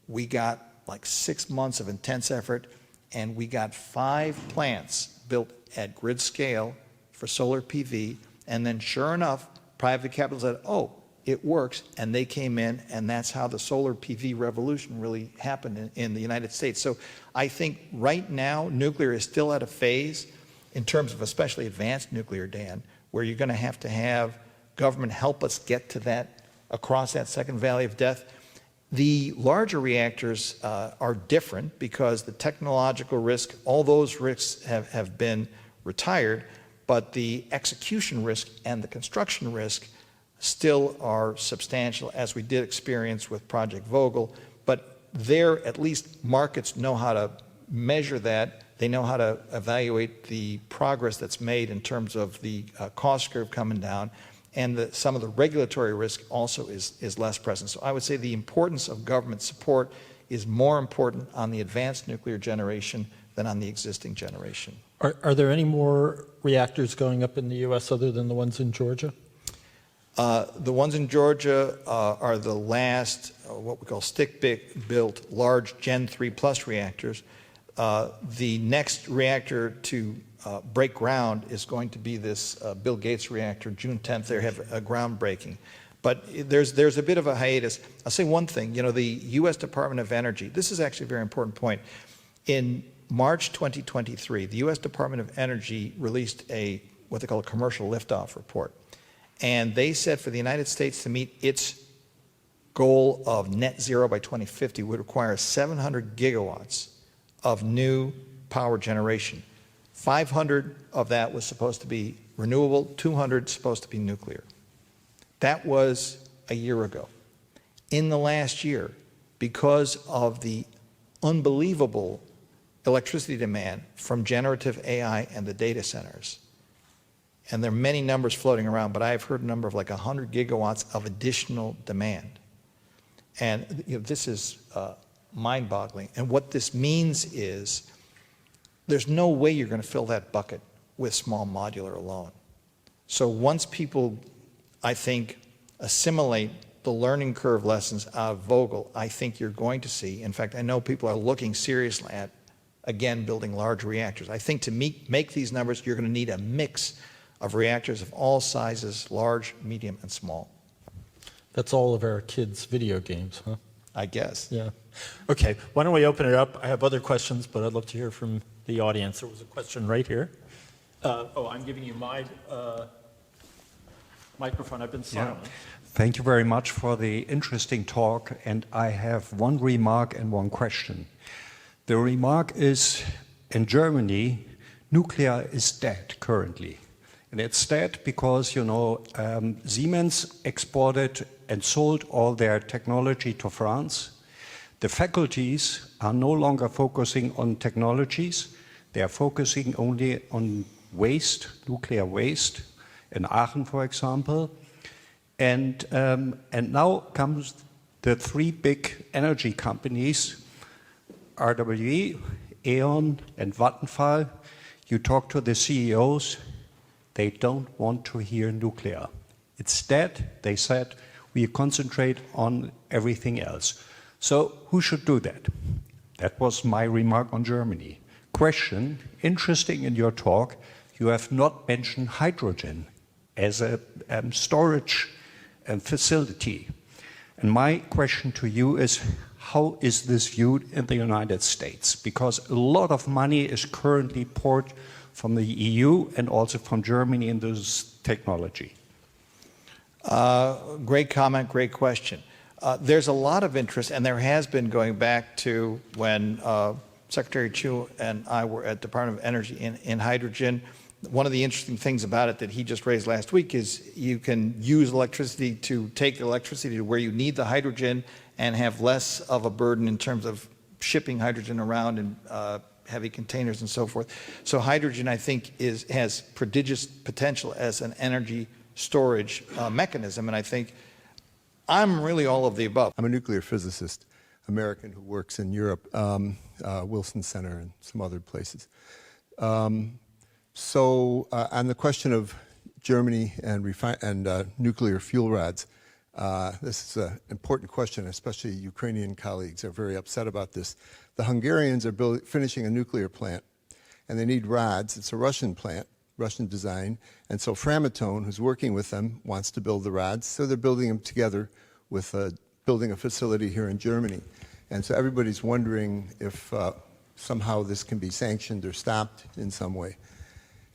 [SPEAKER 2] we got like 6 months of intense effort, and we got 5 plants built at grid scale for solar PV. And then sure enough, private capital said, oh, it works, and they came in, and that's how the solar PV revolution really happened in the United States. So I think right now, nuclear is still at a phase, in terms of especially advanced nuclear, Dan, where you're going to have government help us get to that, across that second valley of death. The larger reactors are different because the technological risk, all those risks have been retired, but the execution risk and the construction risk still are substantial, as we did experience with Project Vogel. But there, at least markets know how to measure that. They know how to evaluate the progress that's made in terms of the cost curve coming down, and some of the regulatory risk also is less present. So I would say the importance of government support is more important on the advanced nuclear generation than on the existing generation.
[SPEAKER 1] Are there any more reactors going up in the U.S. other than the ones in Georgia?
[SPEAKER 2] The ones in Georgia are the last, what we call stick-built large Gen 3 plus reactors. The next reactor to break ground is going to be this Bill Gates reactor. June 10th, they have a groundbreaking. But there's a bit of a hiatus. I'll say one thing. You know, the U.S. Department of Energy, this is actually a very important point. In March 2023, the U.S. Department of Energy released what they call a commercial liftoff report. And they said for the United States to meet its goal of net zero by 2050 would require 700 gigawatts of new power generation. 500 of that was supposed to be renewable, 200 supposed to be nuclear. That was a year ago. In the last year, because of the unbelievable electricity demand from generative AI and the data centers, and there are many numbers floating around, but I've heard a number of like 100 gigawatts of additional demand. And you know, this is mind-boggling. And what this means is there's no way you're going to fill that bucket with small modular alone. So once people, I think, assimilate the learning curve lessons out of Vogtle, I think you're going to see, in fact, I know people are looking seriously at, again, building large reactors. I think to make these numbers, you're going to need a mix of reactors of all sizes, large, medium, and small.
[SPEAKER 1] That's all of our kids' video games, huh?
[SPEAKER 2] I guess.
[SPEAKER 1] Yeah. Okay, why don't we open it up? I have other questions, but I'd love to hear from the audience. There was a question right here. I'm giving you my microphone. I've been silent.
[SPEAKER 3] Yeah. Thank you very much for the interesting talk, and I have one remark and one question. The remark is, in Germany, nuclear is dead currently. And it's dead because, you know, Siemens exported and sold all their technology to France. The faculties are no longer focusing on technologies. They are focusing only on waste, nuclear waste, in Aachen, for example. And now comes the three big energy companies, RWE, E.ON, and Vattenfall. You talk to the CEOs, they don't want to hear nuclear. It's dead, they said, we concentrate on everything else. So who should do that? That was my remark on Germany. Question, interesting in your talk, you have not mentioned hydrogen as a storage facility. And my question to you is, how is this viewed in the United States? Because a lot of money is currently poured from the EU and also from Germany in this technology.
[SPEAKER 2] Great comment, great question. There's a lot of interest, and there has been going back to when Secretary Chu and I were at Department of Energy in hydrogen. One of the interesting things about it that he just raised last week is you can use electricity to take the electricity to where you need the hydrogen and have less of a burden in terms of shipping hydrogen around in heavy containers and so forth. So hydrogen, I think, has prodigious potential as an energy storage mechanism, and I think I'm really all of the above.
[SPEAKER 4] I'm a nuclear physicist, American, who works in Europe, Wilson Center and some other places. So on the question of Germany and nuclear fuel rods, this is an important question, especially Ukrainian colleagues are very upset about this. The Hungarians are finishing a nuclear plant, and they need rods. It's a Russian plant, Russian design, and so Framatome, who's working with them, wants to build the rods, so they're building them together with building a facility here in Germany. And so everybody's wondering if somehow this can be sanctioned or stopped in some way.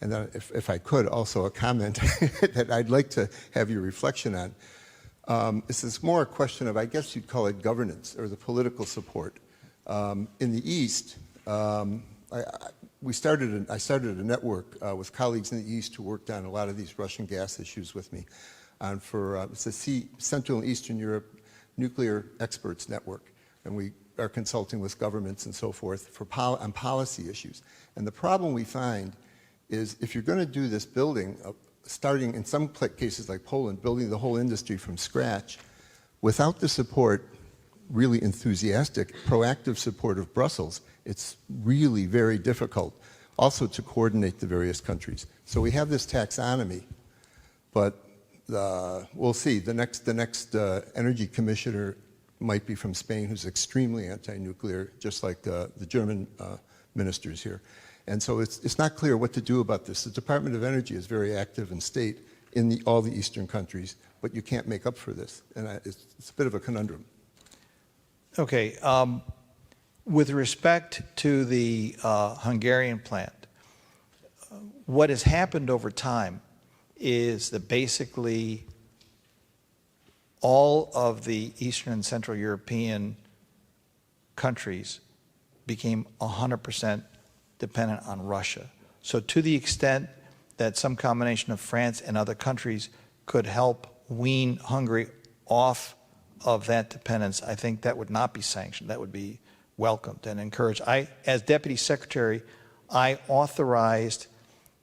[SPEAKER 4] And then if I could, also a comment that I'd like to have your reflection on. This is more a question of, I guess you'd call it governance or the political support. In the East, I started a network with colleagues in the East who worked on a lot of these Russian gas issues with me. It's the Central and Eastern Europe Nuclear Experts Network, and we are consulting with governments and so forth on policy issues. And the problem we find is if you're going to do this building, starting in some cases like Poland, building the whole industry from scratch, without the support, really enthusiastic, proactive support of Brussels, it's really very difficult also to coordinate the various countries. So we have this taxonomy, but we'll see. The next energy commissioner might be from Spain, who's extremely anti-nuclear, just like the German ministers here. And so it's not clear what to do about this. The Department of Energy is very active in state in all the Eastern countries, but you can't make up for this. And it's a bit of a conundrum.
[SPEAKER 2] Okay. With respect to the Hungarian plant, what has happened over time is that basically all of the Eastern and Central European countries became 100% dependent on Russia. So to the extent that some combination of France and other countries could help wean Hungary off of that dependence, I think that would not be sanctioned. That would be welcomed and encouraged. As Deputy Secretary, I authorized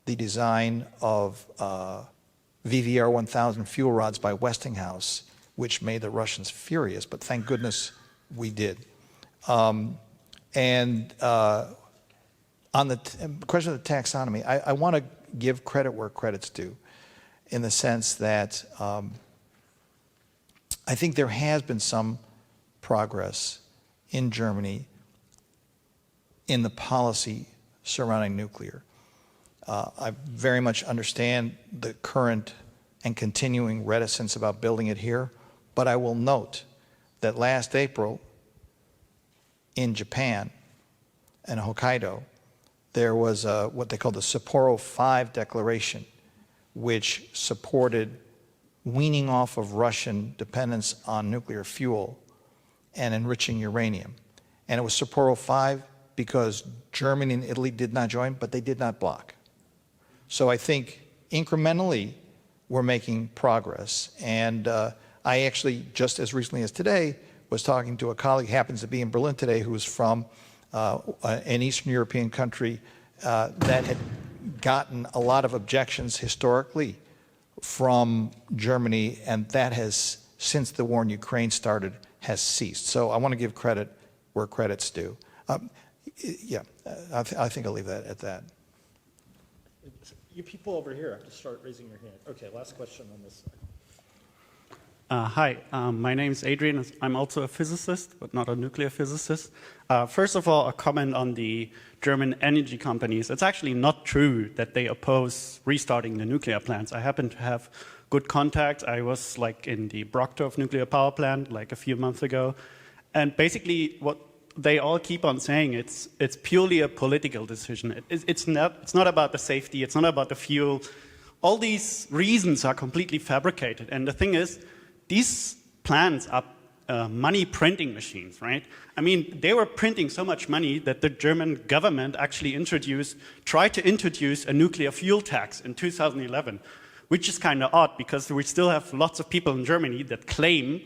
[SPEAKER 2] the design of VVR 1000 fuel rods by Westinghouse, which made the Russians furious, but thank goodness we did. On the question of the taxonomy, I want to give credit where credit's due, in the sense that I think there has been some progress in Germany in the policy surrounding nuclear. I very much understand the current and continuing reticence about building it here, but I will note that last April in Japan and Hokkaido, there was what they called the Sapporo 5 Declaration, which supported weaning off of Russian dependence on nuclear fuel and enriching uranium. And it was Sapporo 5 because Germany and Italy did not join, but they did not block. So I think incrementally we're making progress. And I actually, just as recently as today, was talking to a colleague, happens to be in Berlin today, who was from an Eastern European country that had gotten a lot of objections historically from Germany, and that has, since the war in Ukraine started, has ceased. So I want to give credit where credit's due. Yeah, I think I'll leave that at that.
[SPEAKER 1] You people over here have to start raising your hand. Okay, last question on this side.
[SPEAKER 5] Hi, my name is Adrian. I'm also a physicist, but not a nuclear physicist. First of all, a comment on the German energy companies. It's actually not true that they oppose restarting the nuclear plants. I happen to have good contacts. I was like in the Brockdorf nuclear power plant like a few months ago. And basically what they all keep on saying, it's purely a political decision. It's not about the safety, it's not about the fuel. All these reasons are completely fabricated. And the thing is, these plants are money printing machines, right? I mean, they were printing so much money that the German government actually tried to introduce a nuclear fuel tax in 2011, which is kind of odd because we still have lots of people in Germany that claim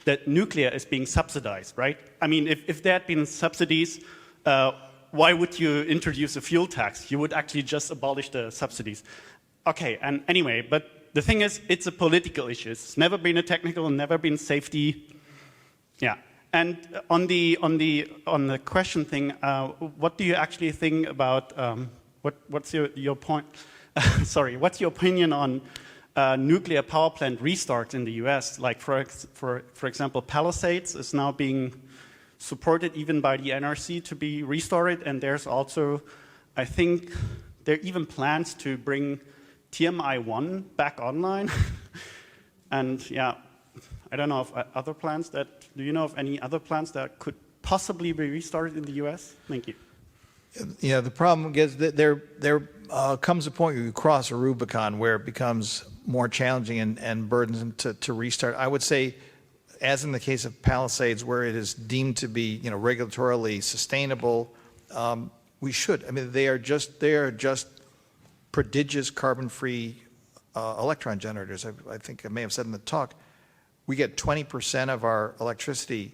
[SPEAKER 5] that nuclear is being subsidized, right? I mean, if there had been subsidies, why would you introduce a fuel tax? You would actually just abolish the subsidies. Okay, and anyway, but the thing is, it's a political issue. It's never been a technical, never been safety. Yeah, and on the question thing, what do you actually think about? What's your point? Sorry, what's your opinion on nuclear power plant restarts in the U.S.? Like for example, Palisades is now being supported even by the NRC to be restarted, and there's also, I think, there are even plans to bring TMI-1 back online. And yeah, I don't know of other plants do you know of any other plants that could possibly be restarted in the US? Thank you.
[SPEAKER 2] Yeah, the problem is that there comes a point where you cross a Rubicon where it becomes more challenging and burdensome to restart. I would say, as in the case of Palisades, where it is deemed to be regulatorily sustainable, we should. I mean, they are just prodigious carbon-free electron generators. I think I may have said in the talk, we get 20% of our electricity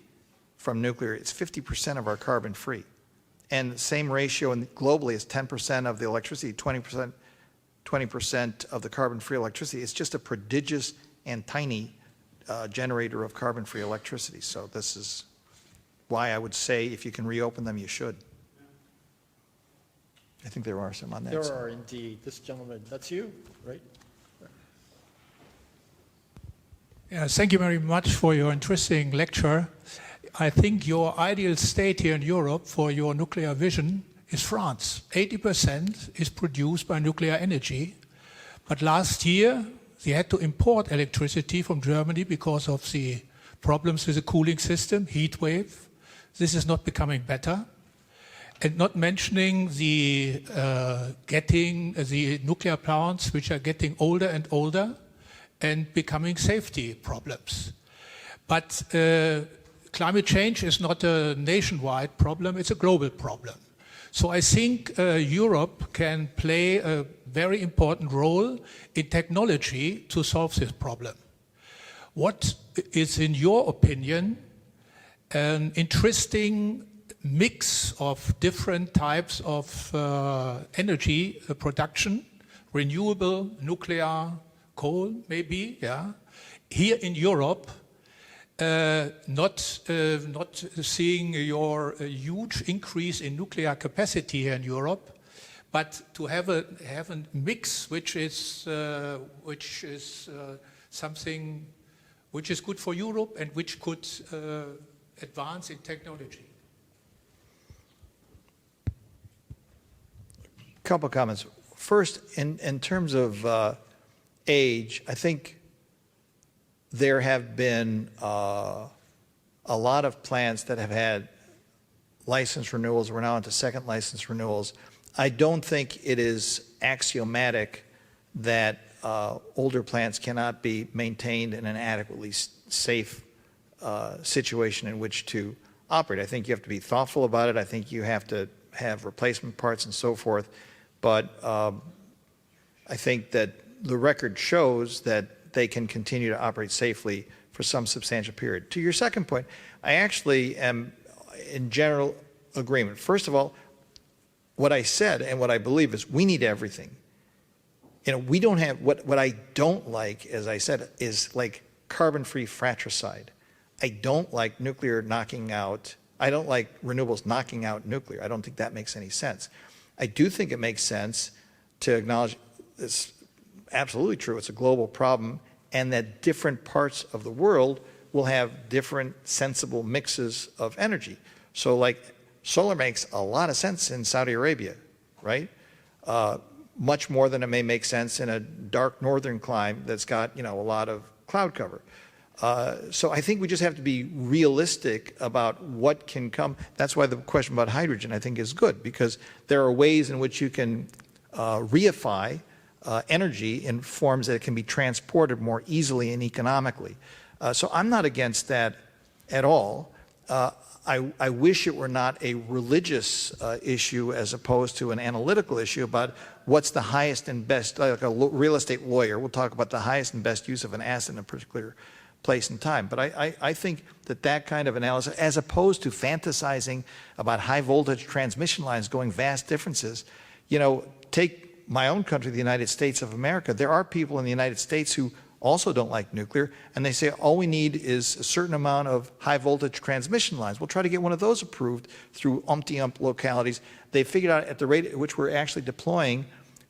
[SPEAKER 2] from nuclear. It's 50% of our carbon-free. And the same ratio globally is 10% of the electricity, 20% of the carbon-free electricity. It's just a prodigious and tiny generator of carbon-free electricity. So this is why I would say if you can reopen them, you should. I think there are some on that
[SPEAKER 1] There
[SPEAKER 2] side.
[SPEAKER 1] are indeed. This gentleman, that's you, right?
[SPEAKER 6] Yeah, thank you very much for your interesting lecture. I think your ideal state here in Europe for your nuclear vision is France. 80% is produced by nuclear energy. But last year, they had to import electricity from Germany because of the problems with the cooling system, heat wave. This is not becoming better. And not mentioning the the nuclear plants, which are getting older and older and becoming safety problems. But climate change is not a nationwide problem, it's a global problem. So I think Europe can play a very important role in technology to solve this problem. What is, in your opinion, an interesting mix of different types of energy production, renewable, nuclear, coal, maybe, yeah, here in Europe, not seeing your huge increase in nuclear capacity here in Europe, but to have a mix which is something which is good for Europe and which could advance in technology.
[SPEAKER 2] Couple comments. First, in terms of age, I think there have been a lot of plants that have had license renewals. We're now into second license renewals. I don't think it is axiomatic that older plants cannot be maintained in an adequately safe situation in which to operate. I think you have to be thoughtful about it. I think you have to have replacement parts and so forth. But I think that the record shows that they can continue to operate safely for some substantial period. To your second point, I actually am in general agreement. First of all, what I said and what I believe is we need everything. You know, we don't have, what I don't like, as I said, is like carbon-free fratricide. I don't like nuclear knocking out, I don't like renewables knocking out nuclear. I don't think that makes any sense. I do think it makes sense to acknowledge it's absolutely true, it's a global problem, and that different parts of the world will have different sensible mixes of energy. So like solar makes a lot of sense in Saudi Arabia, right? Much more than it may make sense in a dark northern clime that's got, you know, a lot of cloud cover. So I think we just have to be realistic about what can come. That's why the question about hydrogen, I think, is good, because there are ways in which you can reify energy in forms that can be transported more easily and economically. So I'm not against that at all. I wish it were not a religious issue as opposed to an analytical issue about what's the highest and best, like a real estate lawyer, we'll talk about the highest and best use of an asset in a particular place and time. But I think that that kind of analysis, as opposed to fantasizing about high voltage transmission lines going vast differences, you know, take my own country, the United States of America. There are people in the United States who also don't like nuclear, and they say all we need is a certain amount of high voltage transmission lines. We'll try to get one of those approved through umpty-ump localities. They figured out at the rate at which we're actually deploying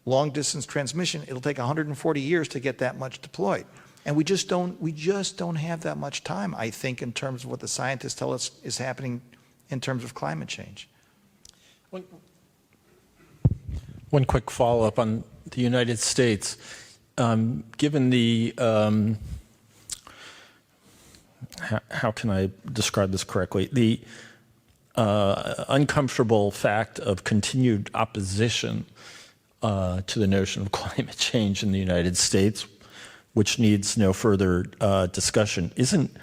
[SPEAKER 2] long distance transmission, it'll take 140 years to get that much deployed. And we just don't have that much time, I think, in terms of what the scientists tell us is happening in terms of climate change.
[SPEAKER 1] One quick follow-up on the United States. Given the, how can I describe this correctly? The uncomfortable fact of continued opposition to the notion of climate change in the United States, which needs no further discussion. Isn't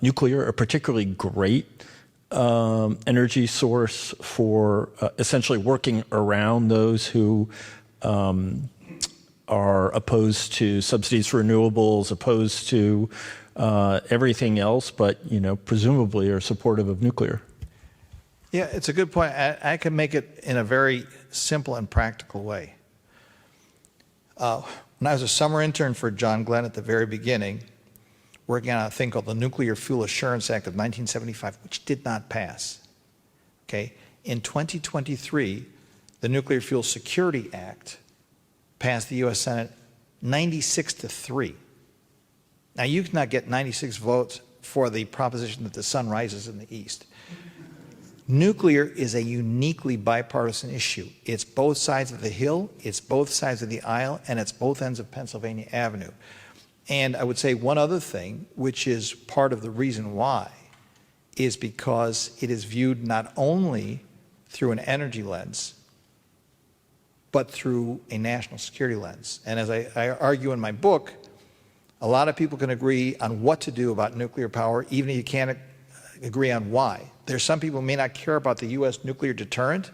[SPEAKER 1] nuclear a particularly great energy source for essentially working around those who are opposed to subsidies for renewables, opposed to everything else, but, you know, presumably are supportive of nuclear?
[SPEAKER 2] Yeah, it's a good point. I can make it in a very simple and practical way. When I was a summer intern for John Glenn at the very beginning, working on a thing called the Nuclear Fuel Assurance Act of 1975, which did not pass. Okay, in 2023, the Nuclear Fuel Security Act passed the U.S. Senate 96-3. Now, you cannot get 96 votes for the proposition that the sun rises in the east. Nuclear is a uniquely bipartisan issue. It's both sides of the hill, it's both sides of the aisle, and it's both ends of Pennsylvania Avenue. And I would say one other thing, which is part of the reason why, is because it is viewed not only through an energy lens, but through a national security lens. And as I argue in my book, a lot of people can agree on what to do about nuclear power, even if you can't agree on why. There's some people who may not care about the U.S. nuclear deterrent,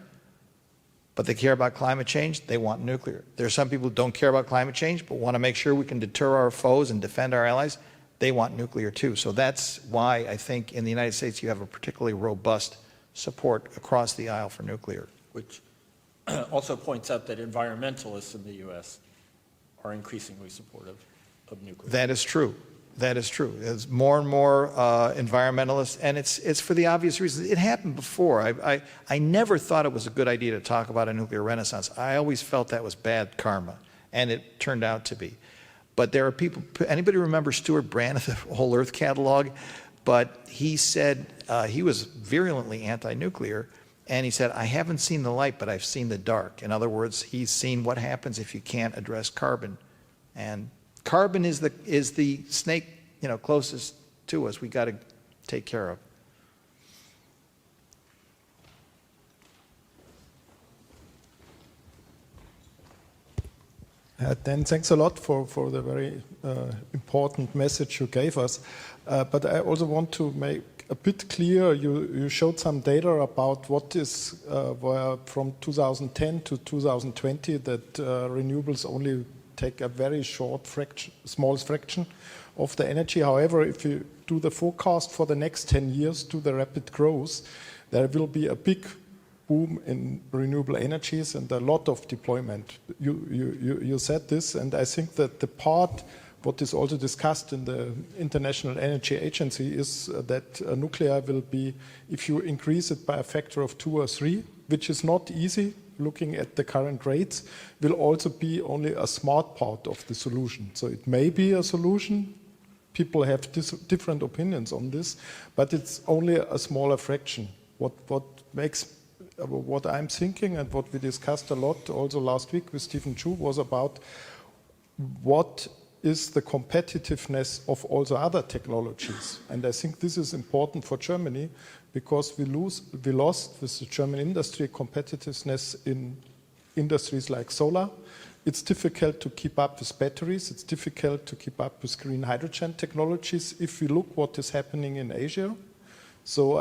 [SPEAKER 2] but they care about climate change. They want nuclear. There's some people who don't care about climate change, but want to make sure we can deter our foes and defend our allies. They want nuclear too. So that's why I think in the United States you have a particularly robust support across the aisle for nuclear.
[SPEAKER 1] Which also points out that environmentalists in the U.S. are increasingly supportive of nuclear.
[SPEAKER 2] That is true. That is true. There's more and more environmentalists, and it's for the obvious reasons. It happened before. I never thought it was a good idea to talk about a nuclear renaissance. I always felt that was bad karma, and it turned out to be. But there are people, anybody remember Stuart Brand of the Whole Earth catalog? But he said, he was virulently anti-nuclear, and he said, I haven't seen the light, but I've seen the dark. In other words, he's seen what happens if you can't address carbon. And carbon is the snake, closest to us. We got to take care of.
[SPEAKER 7] Dan, thanks a lot for the very important message you gave us. But I also want to make a bit clear, you showed some data about what is from 2010 to 2020 that renewables only take a very small fraction of the energy. However, if you do the forecast for the next 10 years, to the rapid growth, there will be a big boom in renewable energies and a lot of deployment. You said this, and I think that the part what is also discussed in the International Energy Agency is that nuclear will be, if you increase it by a factor of 2 or 3, which is not easy, looking at the current rates, will also be only a smart part of the solution. So it may be a solution. People have different opinions on this, but it's only a smaller fraction. What I'm thinking and what we discussed a lot also last week with Stephen Chu was about what is the competitiveness of also other technologies. And I think this is important for Germany because we lost with the German industry competitiveness in industries like solar. It's difficult to keep up with batteries. It's difficult to keep up with green hydrogen technologies if we look what is happening in Asia. So,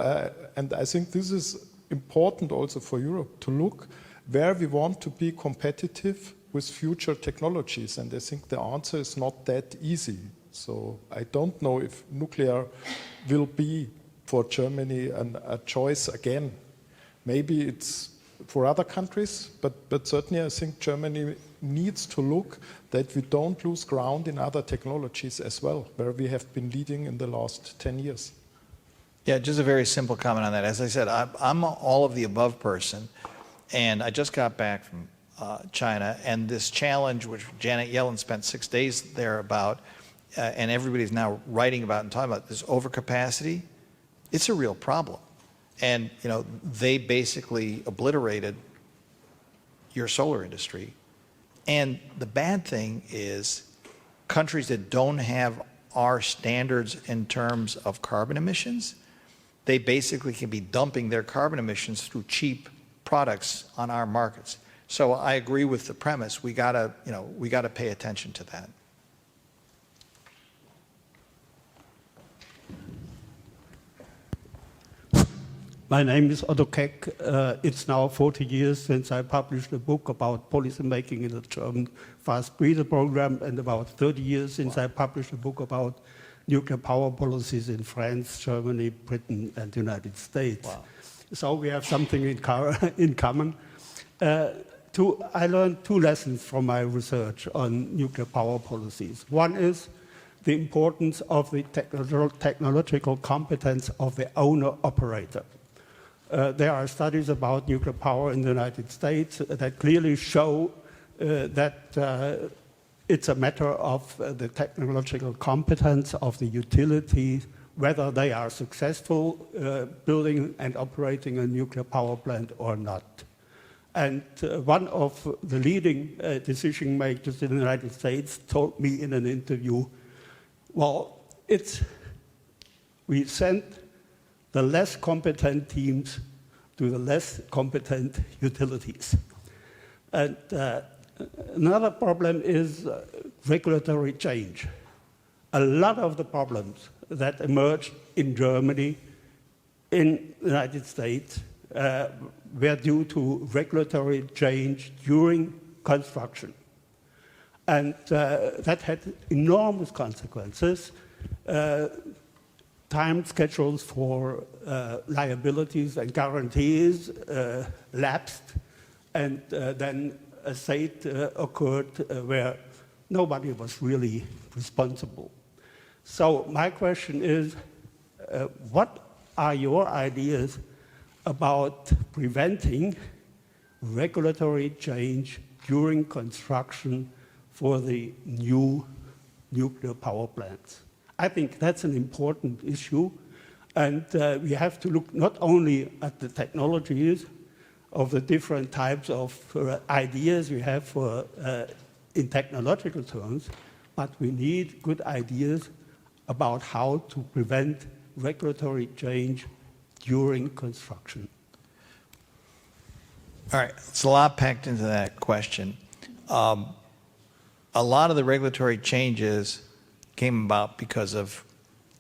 [SPEAKER 7] and I think this is important also for Europe to look where we want to be competitive with future technologies. And I think the answer is not that easy. So I don't know if nuclear will be for Germany a choice again. Maybe it's for other countries, but certainly I think Germany needs to look that we don't lose ground in other technologies as well, where we have been leading in the last 10 years.
[SPEAKER 2] Yeah, just a very simple comment on that. As I said, I'm an all of the above person, and I just got back from China, and this challenge, which Janet Yellen spent 6 days there about, and everybody's now writing about and talking about, this overcapacity, it's a real problem. And, they basically obliterated your solar industry. And the bad thing is countries that don't have our standards in terms of carbon emissions, they basically can be dumping their carbon emissions through cheap products on our markets. So I agree with the premise. We gotta pay attention to that.
[SPEAKER 8] My name is Otto Keck. It's now 40 years since I published a book about policy making in the German fast breeder program, and about 30 years since I published a book about nuclear power policies in France, Germany, Britain, and the United States.
[SPEAKER 2] Wow.
[SPEAKER 8] So we have something in common. I learned 2 lessons from my research on nuclear power policies. One is the importance of the technological competence of the owner-operator. There are studies about nuclear power in the United States that clearly show that it's a matter of the technological competence of the utilities, whether they are successful building and operating a nuclear power plant or not. And one of the leading decision makers in the United States told me in an interview, well, we send the less competent teams to the less competent utilities. And another problem is regulatory change. A lot of the problems that emerged in Germany, in the United States, were due to regulatory change during construction. And that had enormous consequences. Time schedules for liabilities and guarantees lapsed, and then a state occurred where nobody was really responsible. So my question is, what are your ideas about preventing regulatory change during construction for the new nuclear power plants? I think that's an important issue, and we have to look not only at the technologies of the different types of ideas we have for, in technological terms, but we need good ideas about how to prevent regulatory change during construction.
[SPEAKER 2] All right, it's a lot packed into that question. A lot of the regulatory changes came about because of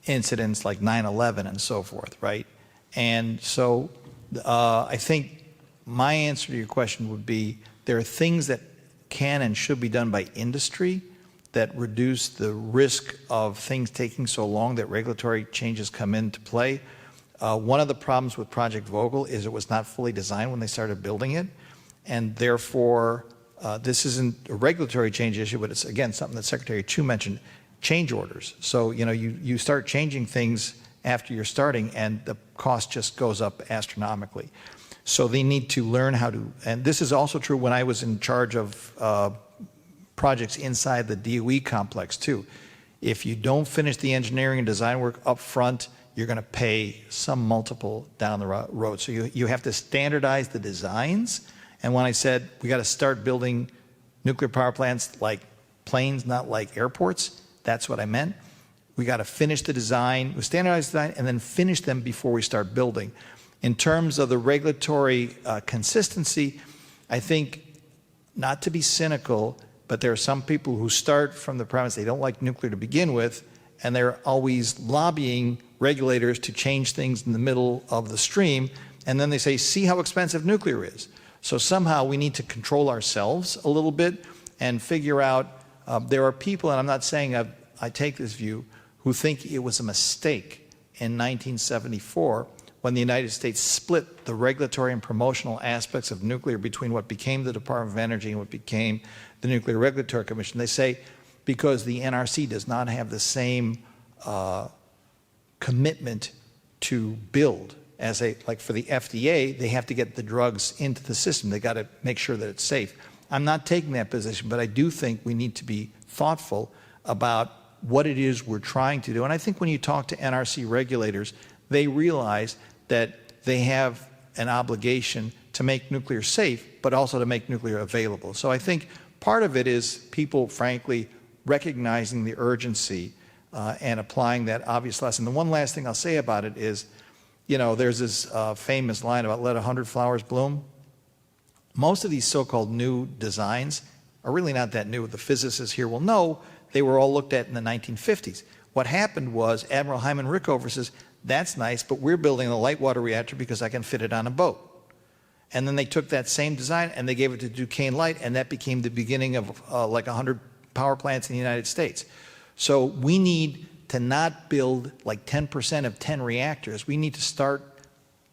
[SPEAKER 2] incidents like 9/11 and so forth, right? And so I think my answer to your question would be there are things that can and should be done by industry that reduce the risk of things taking so long that regulatory changes come into play. One of the problems with Project Vogel is it was not fully designed when they started building it, and therefore this isn't a regulatory change issue, but it's, again, something that Secretary Chu mentioned, change orders. So, you know, you start changing things after you're starting, and the cost just goes up astronomically. So they need to learn how to, and this is also true when I was in charge of projects inside the DOE complex too. If you don't finish the engineering and design work up front, you're going to pay some multiple down the road. So you have to standardize the designs. And when I said we got to start building nuclear power plants like planes, not like airports, that's what I meant. We got to finish the design, we standardize the design, and then finish them before we start building. In terms of the regulatory consistency, I think, not to be cynical, but there are some people who start from the premise they don't like nuclear to begin with, and they're always lobbying regulators to change things in the middle of the stream, and then they say, see how expensive nuclear is. So somehow we need to control ourselves a little bit and figure out, there are people, and I'm not saying I take this view, who think it was a mistake in 1974 when the United States split the regulatory and promotional aspects of nuclear between what became the Department of Energy and what became the Nuclear Regulatory Commission. They say because the NRC does not have the same commitment to build as like for the FDA, they have to get the drugs into the system. They got to make sure that it's safe. I'm not taking that position, but I do think we need to be thoughtful about what it is we're trying to do. And I think when you talk to NRC regulators, they realize that they have an obligation to make nuclear safe, but also to make nuclear available. So I think part of it is people, frankly, recognizing the urgency and applying that obvious lesson. The one last thing I'll say about it is, you know, there's this famous line about let 100 flowers bloom. Most of these so-called new designs are really not that new. The physicists here will know they were all looked at in the 1950s. What happened was Admiral Hyman Rickover says, that's nice, but we're building a light water reactor because I can fit it on a boat. And then they took that same design and they gave it to Duquesne Light, and that became the beginning of like 100 power plants in the United States. So we need to not build like 10% of 10 reactors. We need to start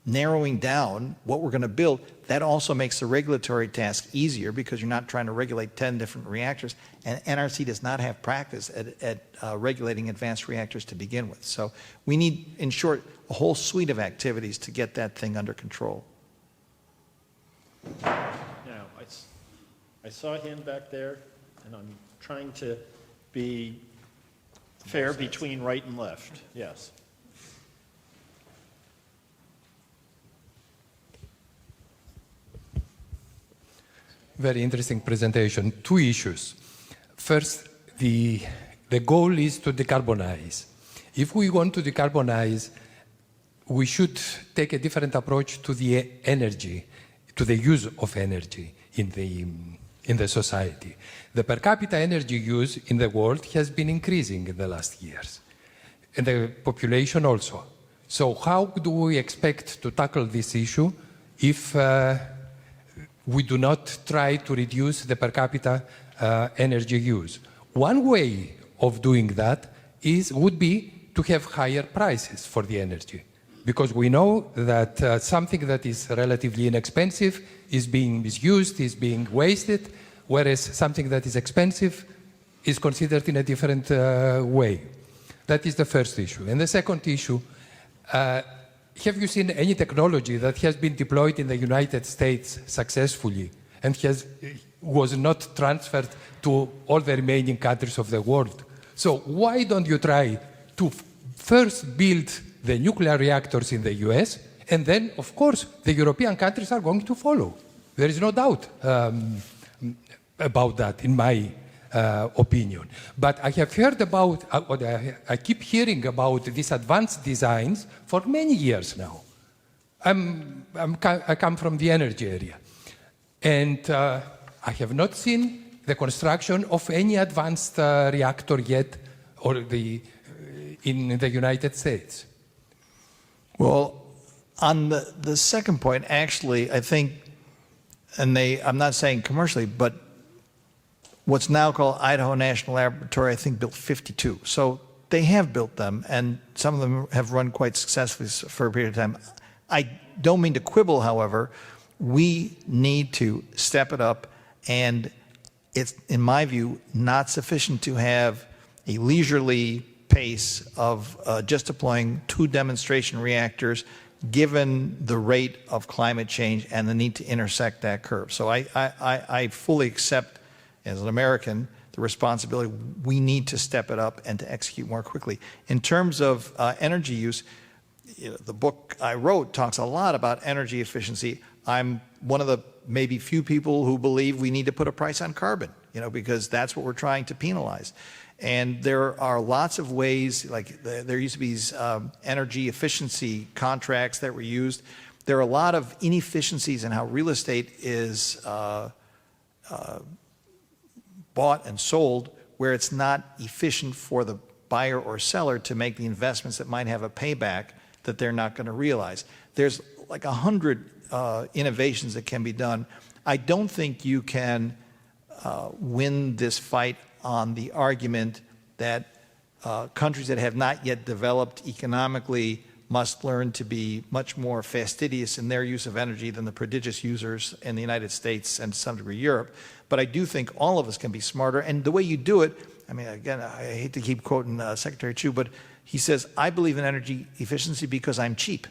[SPEAKER 2] narrowing down what we're going to build. That also makes the regulatory task easier because you're not trying to regulate 10 different reactors. And NRC does not have practice at regulating advanced reactors to begin with. So we need, in short, a whole suite of activities to get that thing under control.
[SPEAKER 1] Now, I saw a hand back there, and I'm trying to be fair between right and left, yes.
[SPEAKER 9] Very interesting presentation. Two issues. First, the goal is to decarbonize. If we want to decarbonize, we should take a different approach to the energy, to the use of energy in the society. The per capita energy use in the world has been increasing in the last years, and the population also. So how do we expect to tackle this issue if we do not try to reduce the per capita energy use? One way of doing that would be to have higher prices for the energy, because we know that something that is relatively inexpensive is being misused, is being wasted, whereas something that is expensive is considered in a different way. That is the first issue. And the second issue, have you seen any technology that has been deployed in the United States successfully and was not transferred to all the remaining countries of the world? So why don't you try to first build the nuclear reactors in the US, and then, of course, the European countries are going to follow. There is no doubt about that, in my opinion. But I have heard about, I keep hearing about these advanced designs for many years now. I come from the energy area, and I have not seen the construction of any advanced reactor yet, or in the United States.
[SPEAKER 2] Well, on the second point, actually, I think, and I'm not saying commercially, but what's now called Idaho National Laboratory, I think, built 52. So they have built them, and some of them have run quite successfully for a period of time. I don't mean to quibble, however. We need to step it up, and it's, in my view, not sufficient to have a leisurely pace of just deploying 2 demonstration reactors, given the rate of climate change and the need to intersect that curve. So I fully accept, as an American, the responsibility. We need to step it up and to execute more quickly. In terms of energy use, the book I wrote talks a lot about energy efficiency. I'm one of the maybe few people who believe we need to put a price on carbon, because that's what we're trying to penalize. And there are lots of ways, like there used to be these energy efficiency contracts that were used. There are a lot of inefficiencies in how real estate is bought and sold, where it's not efficient for the buyer or seller to make the investments that might have a payback that they're not going to realize. There's like 100 innovations that can be done. I don't think you can win this fight on the argument that countries that have not yet developed economically must learn to be much more fastidious in their use of energy than the prodigious users in the United States and to some degree Europe. But I do think all of us can be smarter. And the way you do it, I mean, again, I hate to keep quoting Secretary Chu, but he says, I believe in energy efficiency because I'm cheap.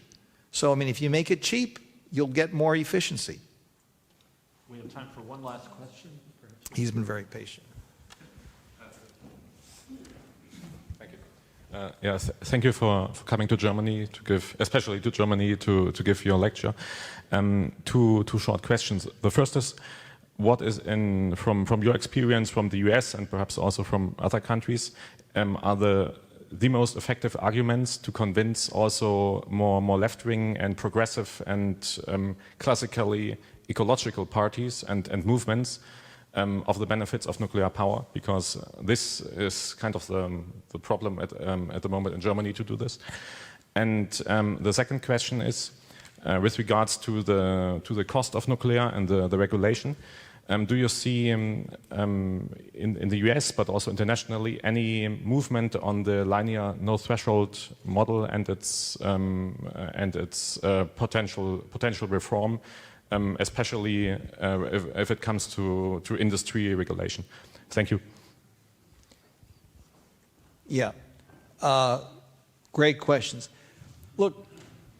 [SPEAKER 2] So, I mean, if you make it cheap, you'll get more efficiency.
[SPEAKER 1] We have time for one last question.
[SPEAKER 2] He's been very patient.
[SPEAKER 10] Yes, thank you for coming to Germany to give, especially to Germany, to give your lecture. Two short questions. The first is, what is from your experience from the US and perhaps also from other countries, are the most effective arguments to convince also more left-wing and progressive and classically ecological parties and movements of the benefits of nuclear power, because this is kind of the problem at the moment in Germany to do this. And the second question is with regards to the cost of nuclear and the regulation. Do you see in the US, but also internationally, any movement on the linear no threshold model and its potential reform? Especially if it comes to industry regulation. Thank you.
[SPEAKER 2] Yeah, great questions. Look,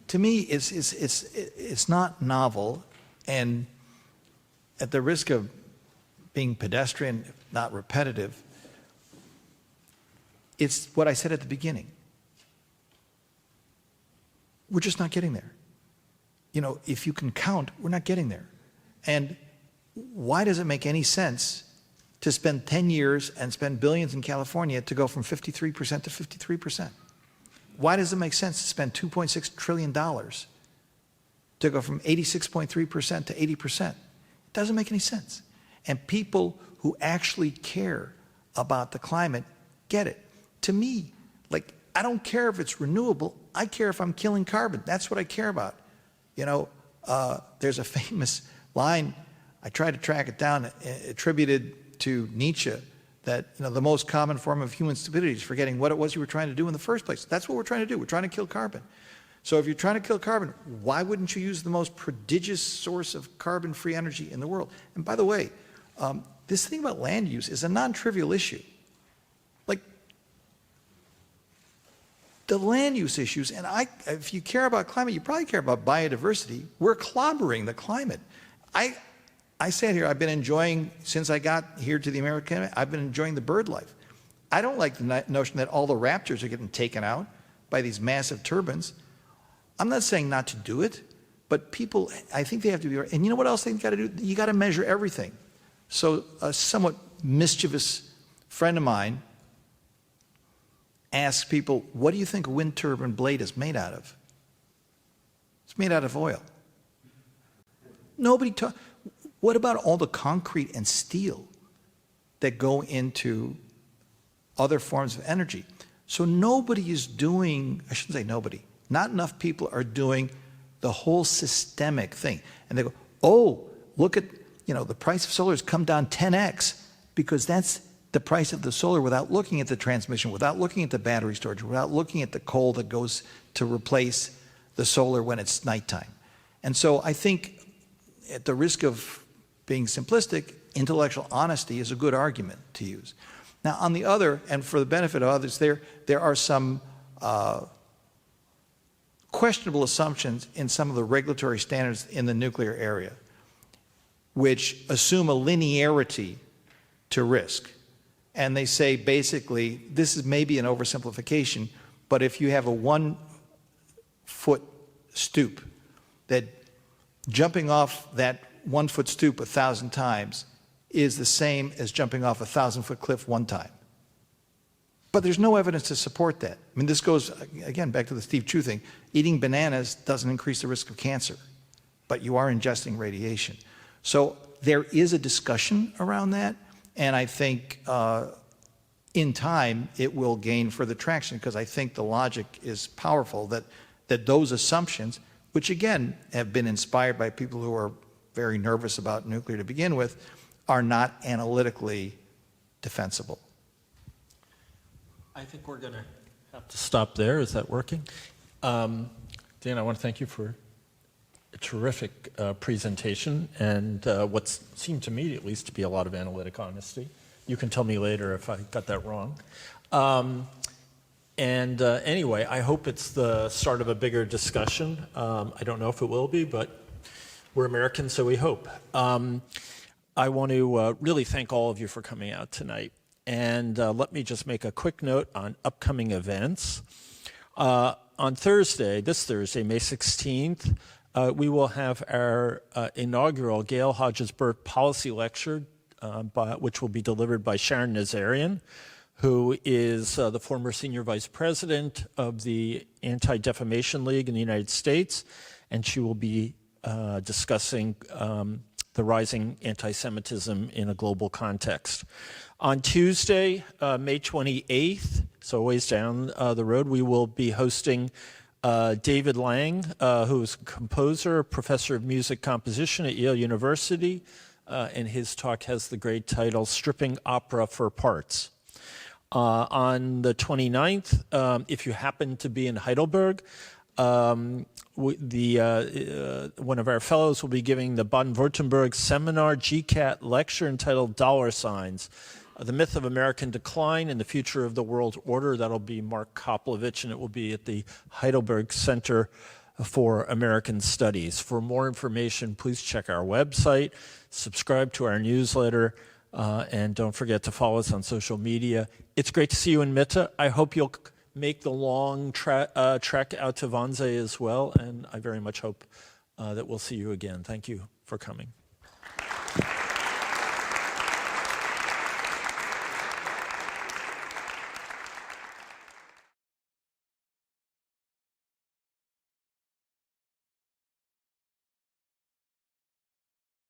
[SPEAKER 2] to me, it's not novel, and at the risk of being pedestrian, not repetitive. It's what I said at the beginning. We're just not getting there. You know, if you can count, we're not getting there. And why does it make any sense to spend 10 years and spend billions in California to go from 53% to 53%? Why does it make sense to spend $2.6 trillion to go from 86.3% to 80%? It doesn't make any sense. And people who actually care about the climate get it. To me, like, I don't care if it's renewable. I care if I'm killing carbon. That's what I care about. You know, there's a famous line, I tried to track it down, attributed to Nietzsche, that, you know, the most common form of human stupidity is forgetting what it was you were trying to do in the first place. That's what we're trying to do. We're trying to kill carbon. So if you're trying to kill carbon, why wouldn't you use the most prodigious source of carbon-free energy in the world? And by the way, this thing about land use is a non-trivial issue. Like, the land use issues, and if you care about climate, you probably care about biodiversity. We're clobbering the climate. I sat here, I've been enjoying, since I got here to the American, I've been enjoying the bird life. I don't like the notion that all the raptors are getting taken out by these massive turbines. I'm not saying not to do it, but people, I think they have to be, and you know what else they've got to do? You got to measure everything. So a somewhat mischievous friend of mine asks people, what do you think a wind turbine blade is made out of? It's made out of oil. Nobody talks. What about all the concrete and steel that go into other forms of energy? So nobody is doing, I shouldn't say nobody, not enough people are doing the whole systemic thing. And they go, oh, look at, you know, the price of solar has come down 10x, because that's the price of the solar without looking at the transmission, without looking at the battery storage, without looking at the coal that goes to replace the solar when it's nighttime. And so I think, at the risk of being simplistic, intellectual honesty is a good argument to use. Now, on the other, and for the benefit of others, there are some questionable assumptions in some of the regulatory standards in the nuclear area, which assume a linearity to risk. And they say, basically, this is maybe an oversimplification, but if you have a 1-foot stoop, that jumping off that 1-foot stoop 1,000 times is the same as jumping off a 1,000-foot cliff one time. But there's no evidence to support that. I mean, this goes, again, back to the Steve Chu thing. Eating bananas doesn't increase the risk of cancer, but you are ingesting radiation. So there is a discussion around that, and I think in time it will gain further traction, because I think the logic is powerful that those assumptions, which again have been inspired by people who are very nervous about nuclear to begin with, are not analytically defensible.
[SPEAKER 1] I think we're going to have to stop there. Is that working? Dan, I want to thank you for a terrific presentation and what seemed to me at least to be a lot of analytic honesty. You can tell me later if I got that wrong. Anyway, I hope it's the start of a bigger discussion. I don't know if it will be, but we're Americans, so we hope. I want to really thank all of you for coming out tonight. And let me just make a quick note on upcoming events. On Thursday, this Thursday, May 16th, we will have our inaugural Gail Hodges-Burt Policy Lecture, which will be delivered by Sharon Nazarian, who is the former senior vice president of the Anti-Defamation League in the United States, and she will be discussing the rising anti-Semitism in a global context. On Tuesday, May 28th, so a ways down the road, we will be hosting David Lang, who is a composer, professor of music composition at Yale University, and his talk has the great title, Stripping Opera for Parts. On the 29th, if you happen to be in Heidelberg, one of our fellows will be giving the Baden-Württemberg Seminar GCAT lecture entitled Dollar Signs, The Myth of American Decline and the Future of the World Order. That'll be Mark Koplovich, and it will be at the Heidelberg Center for American Studies. For more information, please check our website, subscribe to our newsletter, And don't forget to follow us on social media. It's great to see you in Mitte. I hope you'll make the long trek out to Wannsee as well. And I very much hope that we'll see you again. Thank you for coming.